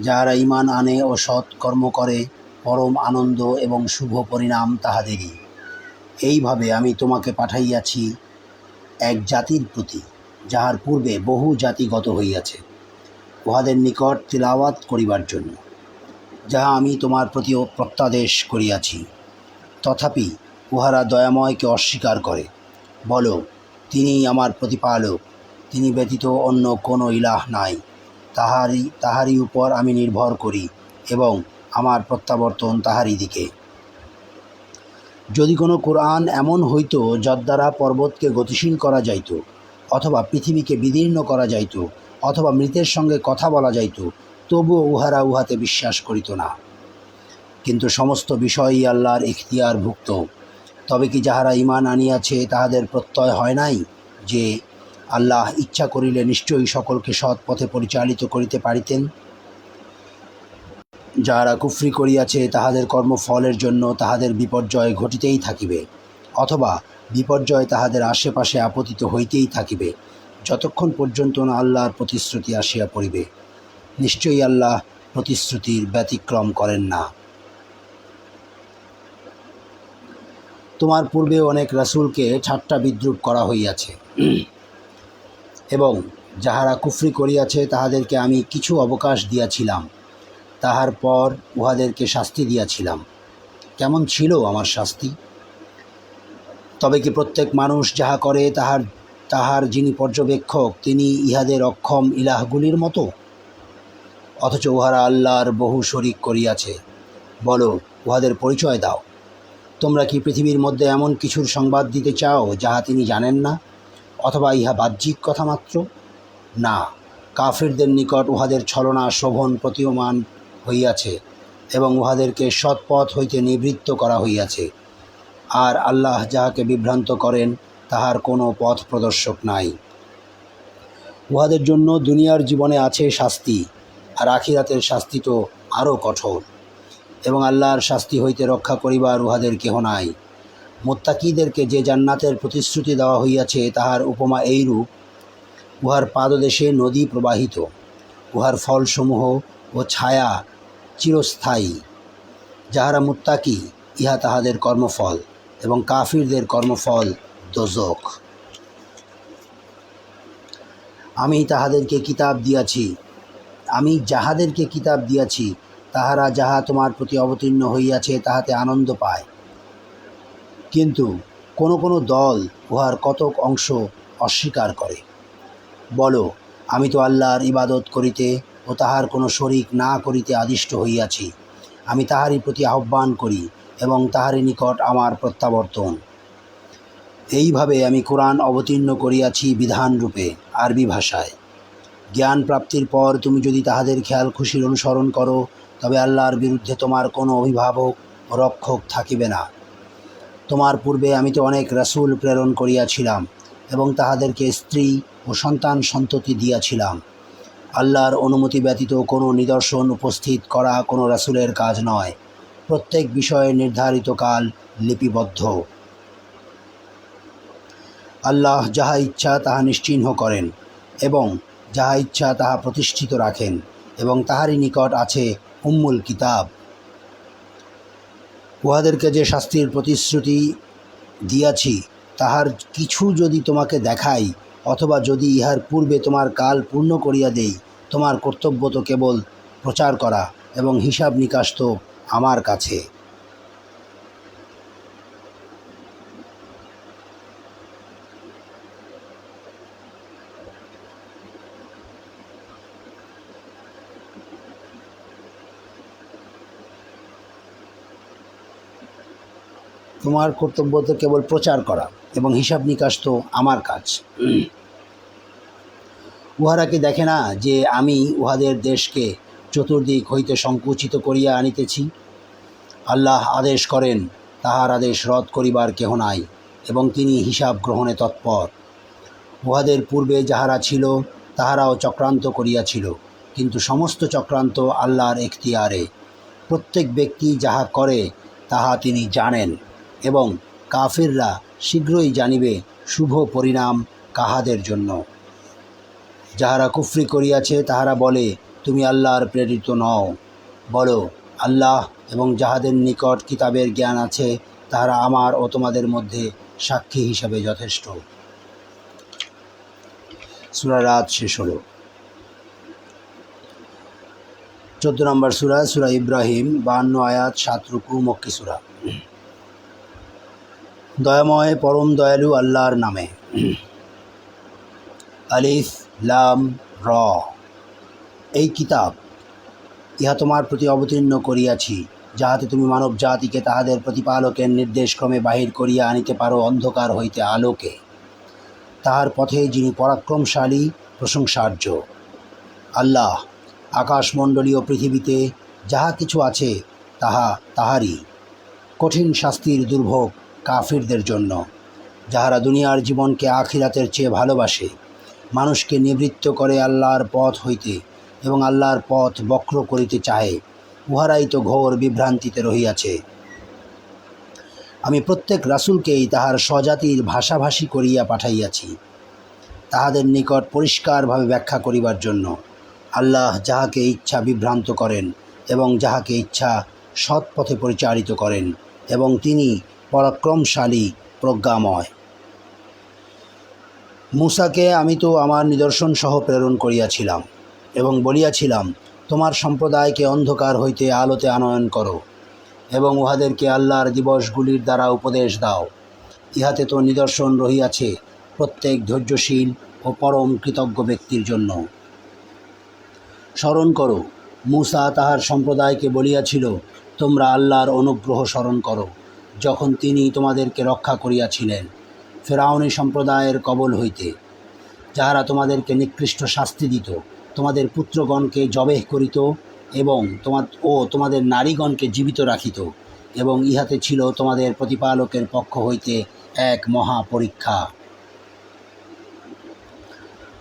Speaker 1: যাহারা ঈমান আনে ও সৎ কর্ম করে, পরম আনন্দ এবং শুভ পরিণাম তাহাদেরই। এইভাবে আমি তোমাকে পাঠাইয়াছি এক জাতির প্রতি, যাহার পূর্বে বহু জাতি গত হইয়াছে, উহাদের নিকট তিলাওয়াত করিবার জন্য, যাহা আমি তোমার প্রতিও প্রত্যাদেশ করিয়াছি। তথাপি উহারা দয়াময়কে অস্বীকার করে। বলো, তিনিই আমার প্রতিপালক, তিনি ব্যতীত অন্য কোনো ইলাহ নাই। তাহারই উপর আমি নির্ভর করি এবং আমার প্রত্যাবর্তন তাহারই দিকে। যদি কোনো কোরআন এমন হইত যদ্বারা পর্বতকে গতিশীল করা যাইত, অথবা পৃথিবীকে বিদীর্ণ করা যাইত, অথবা মৃতের সঙ্গে কথা বলা যাইত, তবুও উহারা উহাতে বিশ্বাস করিত না। কিন্তু সমস্ত বিষয়ই আল্লাহর ইখতিয়ারভুক্ত। তবে কি যাহারা ঈমান আনিয়াছে তাহাদের প্রত্যয় হয় নাই যে আল্লাহ ইচ্ছা করিলে নিশ্চয়ই সকলকে সৎ পথে পরিচালিত করিতে পারিতেন? যাহারা কুফরি করিয়াছে তাহাদের কর্মফলের জন্য তাহাদের বিপর্যয় ঘটিতেই থাকিবে, অথবা বিপর্যয় তাহাদের আশেপাশে আপতিত হইতেই থাকিবে, যতক্ষণ পর্যন্ত না আল্লাহর প্রতিশ্রুতি আসিয়া পড়িবে। নিশ্চয়ই আল্লাহ প্রতিশ্রুতির ব্যতিক্রম করেন না। তোমার পূর্বে অনেক রাসূলকে ঠাট্টা বিদ্রূপ করা হইয়াছে, এবং যাহারা কুফরি করিয়াছে তাহাদেরকে আমি কিছু অবকাশ দিয়াছিলাম, তাহার পর উহাদেরকে শাস্তি দিয়াছিলাম। কেমন ছিল আমার শাস্তি? তবে কি প্রত্যেক মানুষ যাহা করে তাহার যিনি পর্যবেক্ষক তিনি ইহাদের অক্ষম ইলাহগুলির মতো? অথচ উহারা আল্লাহর বহু শরীক করিয়াছে। বলো, উহাদের পরিচয় দাও। তোমরা কি পৃথিবীর মধ্যে এমন কিছুর সংবাদ দিতে চাও যাহা তিনি জানেন না, অথবা ইহা বাহ্যিক কথা মাত্র? না, কাফিরদের নিকট উহাদের ছলনা শোভন প্রতীয়মান হইয়াছে এবং উহাদেরকে সৎপথ হইতে নিবৃত্ত করা হইয়াছে। আর আল্লাহ যাহাকে বিভ্রান্ত করেন তাহার কোনো পথ প্রদর্শক নাই। উহাদের জন্য দুনিয়ার জীবনে আছে শাস্তি, আর আখিরাতের শাস্তি তো আরও কঠোর, এবং আল্লাহর শাস্তি হইতে রক্ষা করিবার উহাদের কেহ নাই। মুত্তাকীদেরকে যে জান্নাতের প্রতিশ্রুতি দেওয়া হইয়াছে তাহার উপমা এইরূপ: উহার পাদদেশে নদী প্রবাহিত, উহার ফলসমূহ ও ছায়া চিরস্থায়ী। যাহারা মুত্তাকী ইহা তাহাদের কর্মফল, এবং কাফিরদের কর্মফল দোজখ। আমি যাহাদেরকে কিতাব দিয়াছি তাহারা যাহা তোমার প্রতি অবতীর্ণ হইয়াছে তাহাতে আনন্দ পায়, কিন্তু কোন কোন দল উহার কতক অংশ অস্বীকার করে। বলো, আমি তো আল্লাহর ইবাদত করিতে ও তাহার কোনো শরিক না করিতে আদিষ্ট হইয়াছি। আমি তাহারই প্রতি আহ্বান করি এবং তাহারই নিকট আমার প্রত্যাবর্তন। এইভাবে আমি কোরআন অবতীর্ণ করিয়াছি বিধানরূপে আরবি ভাষায়। জ্ঞান প্রাপ্তির পর তুমি যদি তাহাদের খেয়াল খুশির অনুসরণ করো, তবে আল্লাহর বিরুদ্ধে তোমার কোনো অভিভাবক ও রক্ষক থাকিবে না। তোমার পূর্বে আমি তো অনেক রাসূল প্রেরণ করিয়াছিলাম এবং তাহাদেরকে স্ত্রী ও সন্তান সন্ততি দিয়াছিলাম। আল্লাহর অনুমতি ব্যতীত কোনো নিদর্শন উপস্থিত করা কোনো রাসূলের কাজ নয়। প্রত্যেক বিষয়ে নির্ধারিত কাল লিপিবদ্ধ। আল্লাহ যাহা ইচ্ছা তাহা নিশ্চিহ্ন করেন এবং যাহা ইচ্ছা তাহা প্রতিষ্ঠিত রাখেন, এবং তাহারই নিকট আছে উম্মুল কিতাব। উহাদেরকে যে শাস্তির প্রতিশ্রুতি দিয়াছি তাহার কিছু যদি তোমাকে দেখাই, অথবা যদি ইহার পূর্বে তোমার কাল পূর্ণ করিয়া দেই, তোমার কর্তব্য তো কেবল প্রচার করা, এবং হিসাব নিকাশ তো আমার কাছে। তোমার কর্তব্য তো কেবল প্রচার করা, এবং হিসাব নিকাশ তো আমার কাজ। উহারা কি দেখে না যে আমি উহাদের দেশকে চতুর্দিক হইতে সংকুচিত করিয়া আনিতেছি? আল্লাহ আদেশ করেন, তাহার আদেশ রদ করিবার কেহ নাই, এবং তিনি হিসাব গ্রহণে তৎপর। উহাদের পূর্বে যাহারা ছিল তাহারাও চক্রান্ত করিয়াছিল, কিন্তু সমস্ত চক্রান্ত আল্লাহর এখতিয়ারে। প্রত্যেক ব্যক্তি যাহা করে তাহা তিনি জানেন, এবং কাফিররা শীঘ্রই জানিবে শুভ পরিণাম কাহাদের জন্য। যাহারা কুফরি করিয়াছে তাহারা বলে, তুমি আল্লাহর প্রেরিত নও। বলো, আল্লাহ এবং যাহাদের নিকট কিতাবের জ্ঞান আছে তাহারা আমার ও তোমাদের মধ্যে সাক্ষী হিসাবে যথেষ্ট। সূরা রাত শেষ হল। 14 নম্বর সূরা, সূরা ইব্রাহিম, 52 আয়াত, 7 রুকু, মক্কি সূরা। দয়াময় পরম দয়ালু আল্লাহর নামে। আলিফ লাম র। এই কিতাব, ইহা তোমার প্রতি অবতীর্ণ করিয়াছি, যাহাতে তুমি মানব জাতিকে তাহাদের প্রতিপালকের নির্দেশক্রমে বাহির করিয়া আনিতে পারো অন্ধকার হইতে আলোকে। তাহার পথে যিনি পরাক্রমশালী, প্রশংসার্য। আল্লাহ, আকাশমণ্ডলীয় পৃথিবীতে যাহা কিছু আছে তাহা তাহারই। কঠিন শাস্তির দুর্ভোগ কাফিরদের জন্য, যাহারা দুনিয়ার জীবনকে আখিরাতের চেয়ে ভালোবাসে, মানুষকে নিবৃত্ত করে আল্লাহর পথ হইতে এবং আল্লাহর পথ বক্র করিতে চাহে, উহারাই তো ঘোর বিভ্রান্তিতে রহিয়াছে। আমি প্রত্যেক রাসূলকেই তাহার স্বজাতির ভাষাভাষী করিয়া পাঠাইয়াছি, তাহাদের নিকট পরিষ্কারভাবে ব্যাখ্যা করিবার জন্য। আল্লাহ যাহাকে ইচ্ছা বিভ্রান্ত করেন এবং যাহাকে ইচ্ছা সৎ পথে পরিচালিত করেন, এবং তিনি পরাক্রমশালী, প্রজ্ঞাময়। মূসাকে আমি তো আমার নিদর্শন সহ প্রেরণ করিয়াছিলাম এবং বলিয়াছিলাম, তোমার সম্প্রদায়কে অন্ধকার হইতে আলোতে আনয়ন করো এবং উহাদেরকে আল্লাহর দিবসগুলির দ্বারা উপদেশ দাও। ইহাতে তো নিদর্শন রহিয়াছে প্রত্যেক ধৈর্যশীল ও পরম কৃতজ্ঞ ব্যক্তির জন্য। স্মরণ করো, মূসা তাহার সম্প্রদায়কে বলিয়াছিল, তোমরা আল্লাহর অনুগ্রহ স্মরণ করো, যখন তিনি তোমাদেরকে রক্ষা করিয়াছিলেন ফেরাউনী সম্প্রদায়ের কবল হইতে, যাহারা তোমাদেরকে নিকৃষ্ট শাস্তি দিত, তোমাদের পুত্রগণকে জবেহ করিত এবং তোমাদের নারীগণকে জীবিত রাখিত, এবং ইহাতে ছিল তোমাদের প্রতিপালকের পক্ষ হইতে এক মহা পরীক্ষা।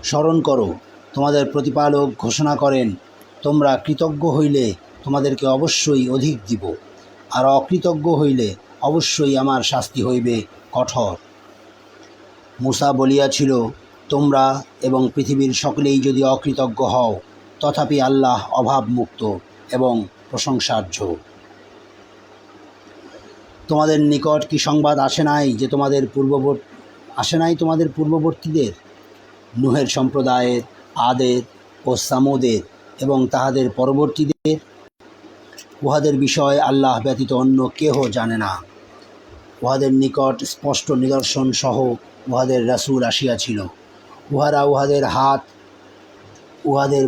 Speaker 1: স্মরণ করো, তোমাদের প্রতিপালক ঘোষণা করেন, তোমরা কৃতজ্ঞ হইলে তোমাদেরকে অবশ্যই অধিক দিব, আর অকৃতজ্ঞ হইলে অবশ্যই আমার শাস্তি হইবে কঠোর। মূসা বলিয়াছিল, তোমরা এবং পৃথিবীর সকলেই যদি অকৃতজ্ঞ হও, তথাপি আল্লাহ অভাবমুক্ত এবং প্রশংসার্য। তোমাদের নিকট কি সংবাদ আসে নাই তোমাদের পূর্ববর্তীদের, নূহের সম্প্রদায়ের, আদের ও সামুদের এবং তাহাদের পরবর্তীদের? উহাদের বিষয় আল্লাহ ব্যতীত অন্য কেহ জানে না। উহাদের নিকট স্পষ্ট নিদর্শন সহ উহাদের রাসূল আসিয়াছিল। উহারা উহাদের হাত উহাদের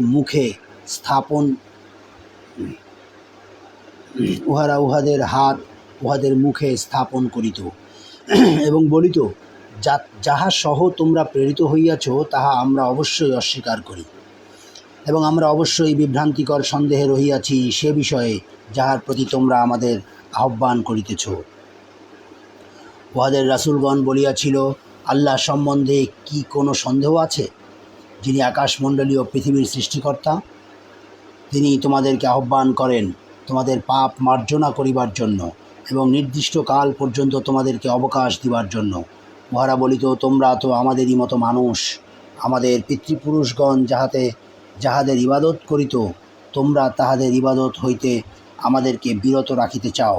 Speaker 1: মুখে স্থাপন করিত এবং বলিত, যাহা সহ তোমরা প্রেরিত হইয়াছ তাহা আমরা অবশ্যই অস্বীকার করি, এবং আমরা অবশ্যই বিভ্রান্তিকর সন্দেহে রহিয়াছি সে বিষয়ে যাহার প্রতি তোমরা আমাদের আহ্বান করিতেছ। উহাদের রাসূলগণ বলিয়াছিল, আল্লাহ সম্বন্ধে কি কোনো সন্দেহ আছে, যিনি আকাশমণ্ডলীয় পৃথিবীর সৃষ্টিকর্তা? তিনি তোমাদেরকে আহ্বান করেন তোমাদের পাপ মার্জনা করিবার জন্য এবং নির্দিষ্ট কাল পর্যন্ত তোমাদেরকে অবকাশ দিবার জন্য। উহারা বলিত, তোমরা তো আমাদেরই মতো মানুষ, আমাদের পিতৃপুরুষগণ যাহাদের ইবাদত করিত, তোমরা তাহাদের ইবাদত হইতে আমাদেরকে বিরত রাখিতে চাও।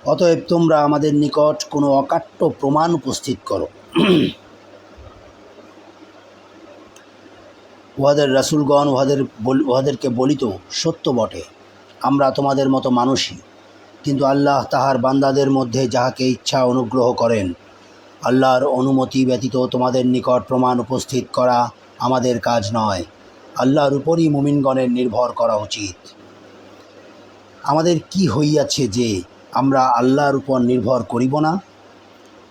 Speaker 1: অতএব তোমরা আমাদের নিকট কোনো অকাট্য প্রমাণ উপস্থিত করো। উহাদের রাসূলগণ উহাদেরকে বলিত, সত্য বটে, আমরা তোমাদের মতো মানুষই, কিন্তু আল্লাহ তাহার বান্দাদের মধ্যে যাহাকে ইচ্ছা অনুগ্রহ করেন। আল্লাহর অনুমতি ব্যতীত তোমাদের নিকট প্রমাণ উপস্থিত করা আমাদের কাজ নয়। আল্লাহর উপরই মুমিনগণের নির্ভর করা উচিত। আমাদের কি হইয়াছে যে আমরা আল্লাহর উপর নির্ভর করিব না?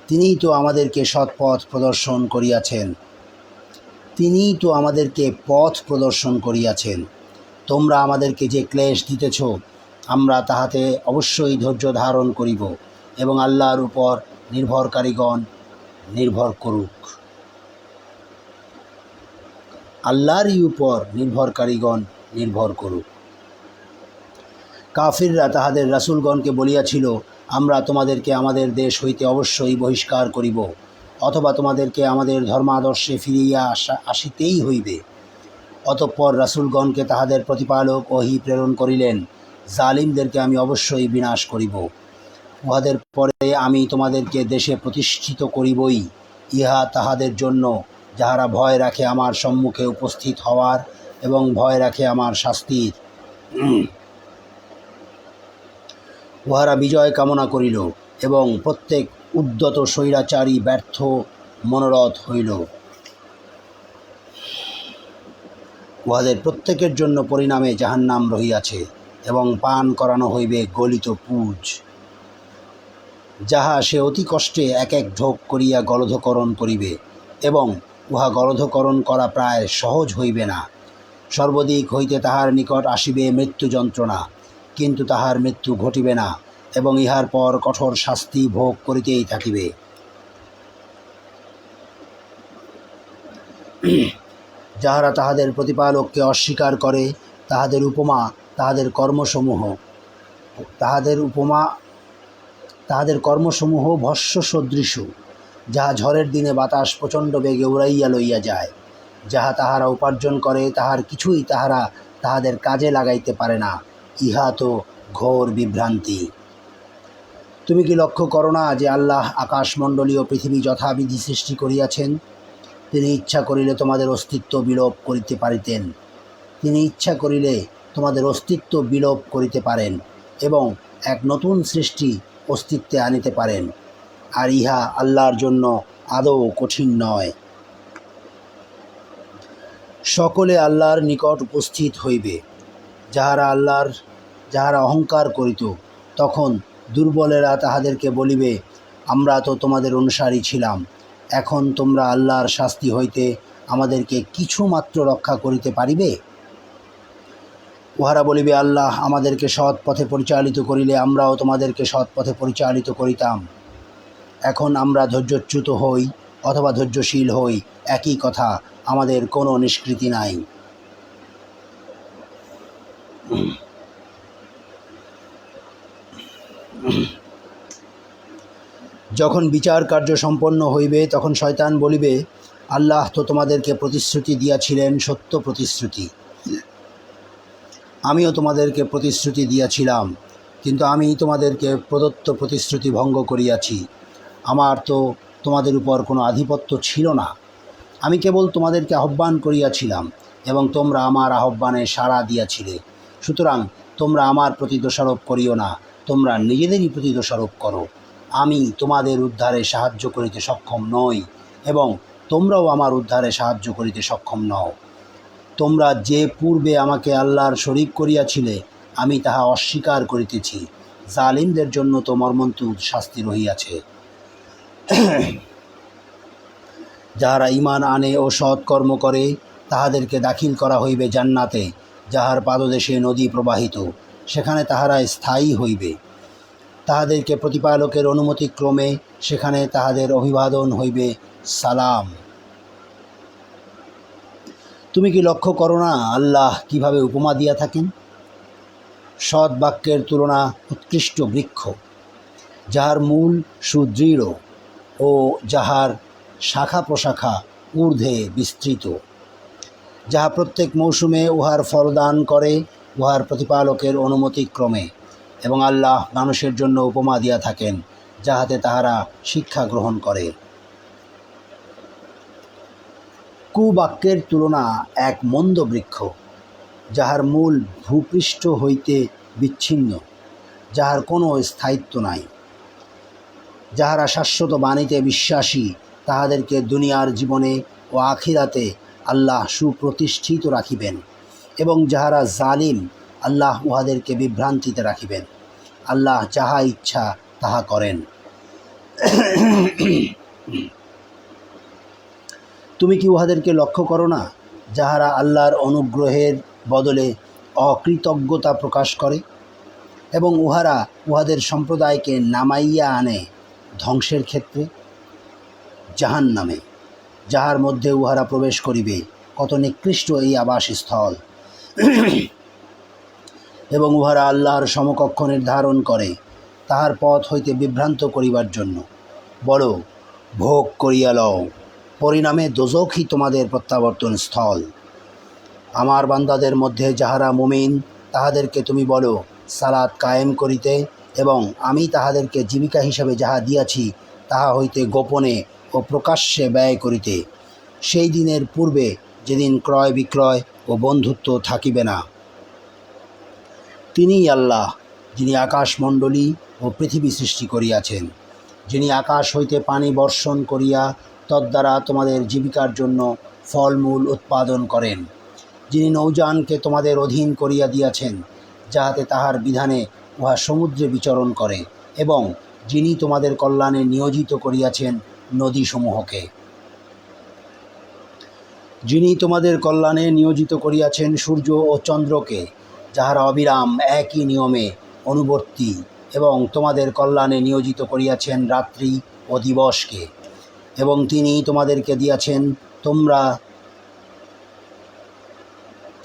Speaker 1: তিনিই তো আমাদেরকে সৎপথ প্রদর্শন করিয়াছেন। তোমরা আমাদেরকে যে ক্লেশ দিতেছ, আমরা তাহাতে অবশ্যই ধৈর্য ধারণ করিব, এবং আল্লাহর উপর নির্ভরকারীগণ নির্ভর করুক। আল্লাহরই উপর নির্ভরকারীগণ নির্ভর করুক। কাফিররা তাহাদের রাসূলগণকে বলিয়াছিল, আমরা তোমাদেরকে আমাদের দেশ হইতে অবশ্যই বহিষ্কার করিব, অথবা তোমাদেরকে আমাদের ধর্মাদর্শে ফিরিয়া আসিতেই হইবে। অতঃপর রাসূলগণকে তাহাদের প্রতিপালক ওহী প্রেরণ করিলেন, জালিমদেরকে আমি অবশ্যই বিনাশ করিব। উহাদের পরে আমি তোমাদেরকে দেশে প্রতিষ্ঠিত করিবই। ইহা তাহাদের জন্য যাহারা ভয় রাখে আমার সম্মুখে উপস্থিত হওয়ার এবং ভয় রাখে আমার শাস্তির। উহারা বিজয় কামনা করিল এবং প্রত্যেক উদ্যত স্বৈরাচারী ব্যর্থ মনোরথ হইল। উহাদের প্রত্যেকের জন্য পরিণামে জাহান্নাম রহিয়াছে এবং পান করানো হইবে গলিত পুজ, যাহা সে অতি কষ্টে এক এক ঢোক করিয়া গলধকরণ করিবে, এবং উহা গলধকরণ করা প্রায় সহজ হইবে না। সর্বদিক হইতে তাহার নিকট আসিবে মৃত্যু যন্ত্রণা, কিন্তু তাহার মৃত্যু ঘটিবে না, এবং ইহার পর কঠোর শাস্তি ভোগ করিতেই থাকিবে। যাহারা তাহাদের প্রতিপালককে অস্বীকার করে, তাহাদের উপমা তাহাদের কর্মসমূহ ভস্য সদৃশ, যাহা ঝড়ের দিনে বাতাস প্রচণ্ড বেগে উড়াইয়া লইয়া যায়। যাহা তাহারা উপার্জন করে, তাহার কিছুই তাহারা তাহাদের কাজে লাগাইতে পারে না। ইহা তো ঘোর বিভ্রান্তি। তুমি কি লক্ষ্য করো না যে আল্লাহ আকাশমণ্ডলীয় পৃথিবী যথাবিধি সৃষ্টি করিয়াছেন? তিনি ইচ্ছা করিলে তোমাদের অস্তিত্ব বিলোপ করিতে পারিতেন। তিনি ইচ্ছা করিলে তোমাদের অস্তিত্ব বিলোপ করিতে পারেন এবং এক নতুন সৃষ্টি অস্তিত্বে আনিতে পারেন, আর ইহা আল্লাহর জন্য আদৌ কঠিন নয়। সকলে আল্লাহর নিকট উপস্থিত হইবে। যাহারা অহংকার করিত, তখন দুর্বলেরা তাহাদেরকে বলিবে, আমরা তো তোমাদের অনুসারী ছিলাম, এখন তোমরা আল্লাহর শাস্তি হইতে আমাদেরকে কিছু মাত্র রক্ষা করিতে পারিবে? উহারা বলিবে, আল্লাহ আমাদেরকে সৎ পথে পরিচালিত করিলে আমরাও তোমাদেরকে সৎ পথে পরিচালিত করিতাম। এখন আমরা ধৈর্যচ্যুত হই অথবা ধৈর্যশীল হই, একই কথা, আমাদের কোনো নিষ্কৃতি নাই। যখন বিচার কার্য সম্পন্ন হইবে, তখন শয়তান বলিবে, আল্লাহ তো তোমাদেরকে প্রতিশ্রুতি দিয়াছিলেন সত্য প্রতিশ্রুতি। আমিও তোমাদেরকে প্রতিশ্রুতি দিয়াছিলাম, কিন্তু আমি তোমাদেরকে প্রদত্ত প্রতিশ্রুতি ভঙ্গ করিয়াছি। আমার তো তোমাদের উপর কোনো আধিপত্য ছিল না। আমি কেবল তোমাদেরকে আহ্বান করিয়াছিলাম এবং তোমরা আমার আহ্বানে সাড়া দিয়াছিলে। সুতরাং তোমরা আমার প্রতি দোষারোপ করিও না, তোমরা নিজেদেরই প্রতি দোষারোপ করো। আমি তোমাদের উদ্ধারে সাহায্য করিতে সক্ষম নই এবং তোমরাও আমার উদ্ধারে সাহায্য করিতে সক্ষম নও। তোমরা যে পূর্বে আমাকে আল্লাহর শরীক করিয়াছিলে, আমি তাহা অস্বীকার করিতেছি। জালিমদের জন্য তো মর্মন্তুদ শাস্তি রহিয়াছে। যাহারা ঈমান আনে ও সৎকর্ম করে, তাহাদেরকে দাখিল করা হইবে জান্নাতে, যাহার পাদদেশে নদী প্রবাহিত, সেখানে তাহারা স্থায়ী হইবে। তাহাদেরকে প্রতিপালকের অনুমতিক্রমে সেখানে তাহাদের অভিবাদন হইবে সালাম। তুমি কি লক্ষ্য করো না আল্লাহ কিভাবে উপমা দিয়া থাকেন? সৎ বাক্যের তুলনা উৎকৃষ্ট বৃক্ষ, যাহার মূল সুদৃঢ় ও যাহার শাখা প্রশাখা ঊর্ধ্বে বিস্তৃত, যাহা প্রত্যেক মৌসুমে উহার ফলদান করে উহার প্রতিপালকের অনুমতিক্রমে। এবং আল্লাহ মানুষের জন্য উপমা দিয়া থাকেন, যাহাতে তাহারা শিক্ষা গ্রহণ করে। কুবাক্যের তুলনা এক মন্দ বৃক্ষ, যাহার মূল ভূপৃষ্ঠ হইতে বিচ্ছিন্ন, যাহার কোনো স্থায়িত্ব নাই। যাহারা শাশ্বত বাণীতে বিশ্বাসী, তাহাদেরকে দুনিয়ার জীবনে ও আখিরাতে আল্লাহ সুপ্রতিষ্ঠিত রাখিবেন, এবং যাহারা জালিম, আল্লাহ উহাদেরকে বিভ্রান্তিতে রাখিবেন। আল্লাহ যাহা ইচ্ছা তাহা করেন। তুমি কি উহাদেরকে লক্ষ্য করো না, যাহারা আল্লাহর অনুগ্রহের বদলে অকৃতজ্ঞতা প্রকাশ করে, এবং উহারা উহাদের সম্প্রদায়কে নামাইয়া আনে ধ্বংসের ক্ষেত্রে, জাহান্নামে, যাহার মধ্যে উহারা প্রবেশ করিবে, কত নিকৃষ্ট এই আবাসস্থল, এবং উহারা আল্লাহর সমকক্ষ নির্ধারণ করে তাহার পথ হইতে বিভ্রান্ত করিবার জন্য। বলো, ভোগ করিয়া লও, পরিণামে দোজখই তোমাদের প্রত্যাবর্তন স্থল। আমার বান্দাদের মধ্যে যাহারা মুমিন, তাহাদেরকে তুমি বলো সালাত কায়েম করিতে, এবং আমি তাহাদেরকে জীবিকা হিসাবে যাহা দিয়াছি তাহা হইতে গোপনে ও প্রকাশ্যে ব্যয় করিতে, সেই দিনের পূর্বে যেদিন ক্রয় বিক্রয় ও বন্ধুত্ব থাকিবে না। তিনিই আল্লাহ, যিনি আকাশমণ্ডলী ও পৃথিবী সৃষ্টি করিয়াছেন, যিনি আকাশ হইতে পানি বর্ষণ করিয়া তদ্বারা তোমাদের জীবিকার জন্য ফলমূল উৎপাদন করেন, যিনি নৌযানকে তোমাদের অধীন করিয়া দিয়াছেন, যাহাতে তাহার বিধানে উহা সমুদ্রে বিচরণ করে, এবং যিনি তোমাদের কল্যাণে নিয়োজিত করিয়াছেন নদীসমূহকে। যিনি তোমাদের কল্যাণে নিয়োজিত করিয়াছেন সূর্য ও চন্দ্রকে, যাহারা অবিরাম একই নিয়মে অনুবর্তী, এবং তোমাদের কল্যাণে নিয়োজিত করিয়াছেন রাত্রি ও দিবসকে, এবং তিনি তোমাদেরকে দিয়াছেন তোমরা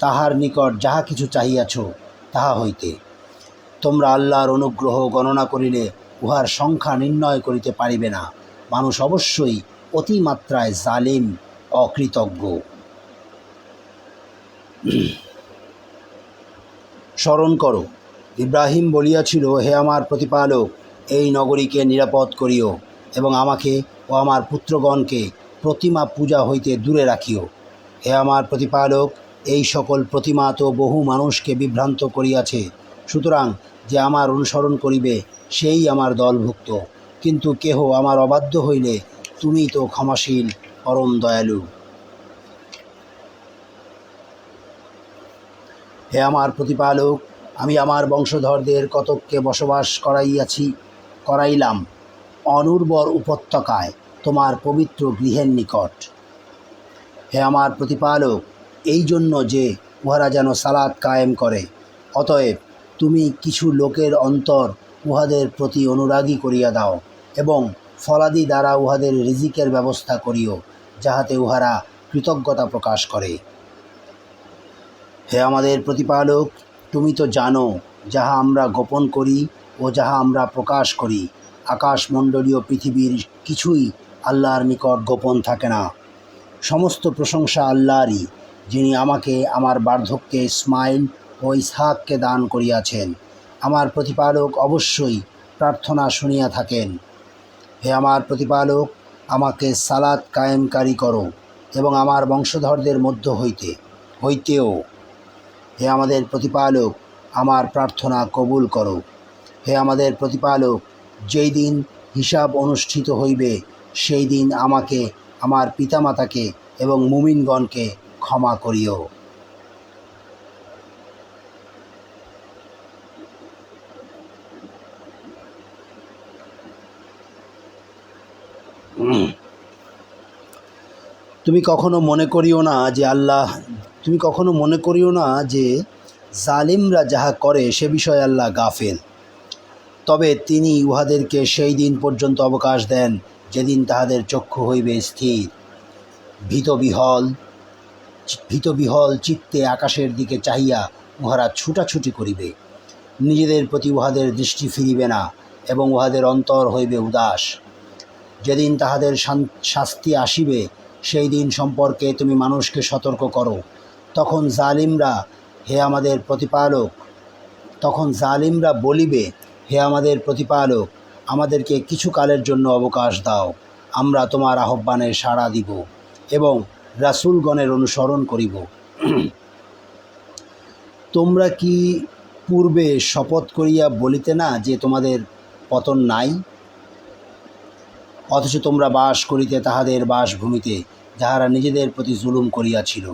Speaker 1: তাহার নিকট যাহা কিছু চাহিয়াছ তাহা হইতে। তোমরা আল্লাহর অনুগ্রহ গণনা করিলে উহার সংখ্যা নির্ণয় করিতে পারিবে না। মানুষ অবশ্যই অতিমাত্রায় জালিম, অকৃতজ্ঞ। স্মরণ করো, ইব্রাহিম বলিয়াছিল, হে আমার প্রতিপালক, এই নগরীকে নিরাপদ করিও, এবং আমাকে ও আমার পুত্রগণকে প্রতিমা পূজা হইতে দূরে রাখিও। হে আমার প্রতিপালক, এই সকল প্রতিমা তো বহু মানুষকে বিভ্রান্ত করিয়াছে, সুতরাং যে আমার অনুসরণ করিবে সেই আমার দলভুক্ত, কিন্তু কেহ আমার অবাধ্য হইলে তুমি তো ক্ষমাশীল, পরম দয়ালু। হে আমার প্রতিপালক, আমি আমার বংশধরদের কতককে বসবাস করাইলাম অনুর্বর উপত্যকায় তোমার পবিত্র গৃহের নিকট। হে আমার প্রতিপালক, এই জন্য যে উহারা যেন সালাত কায়েম করে, অতএব তুমি কিছু লোকের অন্তর উহাদের প্রতি অনুরাগী করিয়া দাও, এবং ফলাদি দ্বারা উহাদের রিজিকের ব্যবস্থা করিও, যাহাতে উহারা কৃতজ্ঞতা প্রকাশ করে। হে আমাদের প্রতিপালক, তুমি তো জানো যাহা আমরা গোপন করি ও যাহা আমরা প্রকাশ করি। আকাশমণ্ডলীয় পৃথিবীর কিছুই আল্লাহর নিকট গোপন থাকে না। সমস্ত প্রশংসা আল্লাহরই, যিনি আমাকে আমার বার্ধক্যে ইসমাইল ও ইসহাককে দান করিয়াছেন। আমার প্রতিপালক অবশ্যই প্রার্থনা শুনিয়া থাকেন। হে আমার প্রতিপালক, আমাকে সালাত কায়েমকারী করো, এবং আমার বংশধরদের মধ্য হইতেও। হে আমাদের প্রতিপালক, আমার প্রার্থনা কবুল করো। হে আমাদের প্রতিপালক, যেই দিন হিসাব অনুষ্ঠিত হইবে সেই দিন আমাকে, আমার পিতামাতাকে এবং মুমিনগণকে ক্ষমা করিও। তুমি কখনো মনে করিও না যে জালিমরা যাহা করে সে বিষয়ে আল্লাহ গাফেল। তবে তিনি উহাদেরকে সেই দিন পর্যন্ত অবকাশ দেন যেদিন তাহাদের চক্ষু হইবে স্থির, ভীতবিহল চিত্তে আকাশের দিকে চাহিয়া উহারা ছুটাছুটি করিবে। নিজেদের প্রতি উহাদের দৃষ্টি ফিরিবে না, এবং উহাদের অন্তর হইবে উদাস। যেদিন তাহাদের শাস্তি আসিবে সেই দিন সম্পর্কে তুমি মানুষকে সতর্ক করো। তখন জালিমরা বলিবে, হে আমাদের প্রতিপালক, আমাদেরকে কিছু কালের জন্য অবকাশ দাও, আমরা তোমার আহ্বানে সাড়া দিব এবং রাসূলগণের অনুসরণ করিব। তোমরা কি পূর্বে শপথ করিয়া বলিতে না যে তোমাদের পতন নাই? অথচ তোমরা বাস করিতে তাহাদের বাসভূমিতে, যাহারা নিজেদের প্রতি জুলুম করিয়াছিল,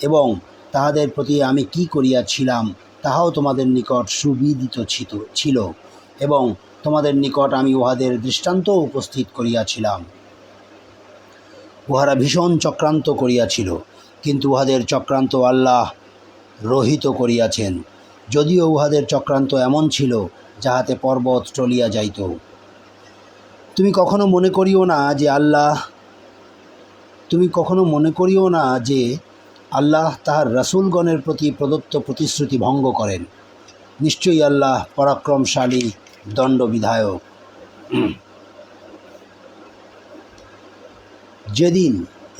Speaker 1: এবং তাহাদের প্রতি আমি কি করিয়াছিলাম তাহাও তোমাদের নিকট সুবিদিত ছিল, এবং তোমাদের নিকট আমি উহাদের দৃষ্টান্ত উপস্থিত করিয়াছিলাম। উহারা ভীষণ চক্রান্ত করিয়াছিল, কিন্তু উহাদের চক্রান্ত আল্লাহ রহিত করিয়াছেন, যদিও উহাদের চক্রান্ত এমন ছিল যাহাতে পর্বত টলিয়া যাইত। তুমি কখনো মনে করিও না যে আল্লাহ তাহার রাসূলগণের প্রতি প্রদত্ত প্রতিশ্রুতি ভঙ্গ করেন। নিশ্চয়ই আল্লাহ পরাক্রমশালী দণ্ডবিধায়ক। যেদিন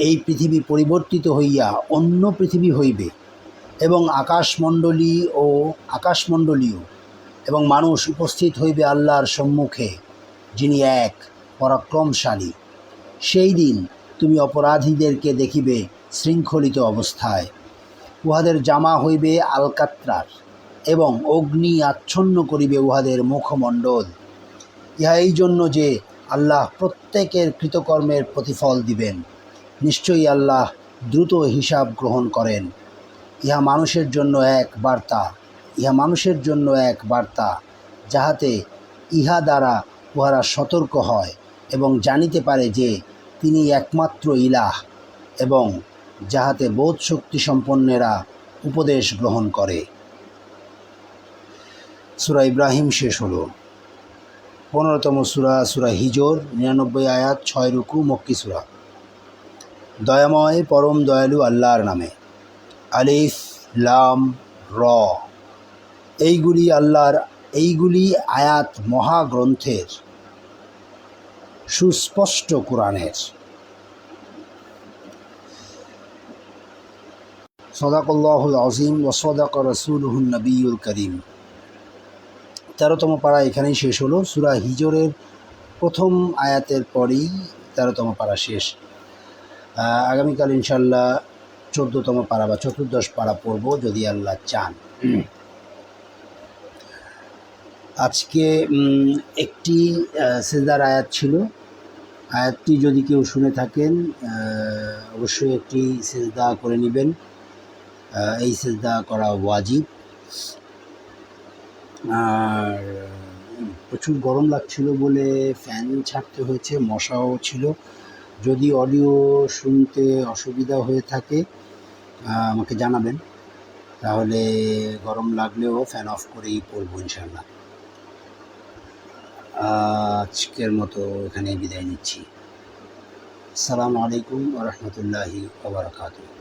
Speaker 1: এই পৃথিবী পরিবর্তিত হইয়া অন্য পৃথিবী হইবে এবং আকাশমণ্ডলীয় এবং মানুষ উপস্থিত হইবে আল্লাহর সম্মুখে, যিনি এক পরাক্রমশালী, সেই দিন তুমি অপরাধীদেরকে দেখিবে শৃঙ্খলিত অবস্থায়। উহাদের জামা হইবে আলকাত্রার এবং অগ্নি আচ্ছন্ন করিবে উহাদের মুখমণ্ডল। ইহা এই জন্য যে আল্লাহ প্রত্যেকের কৃতকর্মের প্রতিফল দিবেন। নিশ্চয়ই আল্লাহ দ্রুত হিসাব গ্রহণ করেন। ইহা মানুষের জন্য এক বার্তা, যাহাতে ইহা দ্বারা উহারা সতর্ক হয় এবং জানিতে পারে যে তিনি একমাত্র ইলাহ, এবং যাহাতে বোধ শক্তি সম্পন্নেরা উপদেশ গ্রহণ করে। সূরা ইব্রাহিম শেষ হলো। 15তম সূরা সূরা হিজর, 99 আয়াত, 6 রুকু, মক্কি সূরা। দয়াময় পরম দয়ালু আল্লাহর নামে। আলিফ লাম র। এইগুলি আয়াত মহাগ্রন্থের, সুস্পষ্ট কোরআনের। সদাকাল্লাহুল আযীম ওয়া সাদাকা রাসূলুহুন নবিয়্যুল কারীম। 13তম পারা এখানেই শেষ হলো। সূরা হিজরের প্রথম আয়াতের পরেই 13তম পারা শেষ। আগামীকাল ইনশাল্লাহ 14তম পারা বা চতুর্দশ পারা পড়ব, যদি আল্লাহ চান। আজকে একটি সিজদার আয়াত ছিল। আয়াতটি যদি কেউ শুনে থাকেন অবশ্যই একটি সিজদা করে নেবেন। এই সিজদা করা ওয়াজিব। আর প্রচুর গরম লাগছিল বলে ফ্যান ছাড়তে হয়েছে, মশাও ছিল। যদি অডিও শুনতে অসুবিধা হয়ে থাকে আমাকে জানাবেন, তাহলে গরম লাগলেও ফ্যান অফ করেই পড়বো ইনশাল্লাহ। আজকের মতো এখানে বিদায় নিচ্ছি। আসসালামু আলাইকুম ওয়া রাহমাতুল্লাহি ওয়া বারাকাতুহু।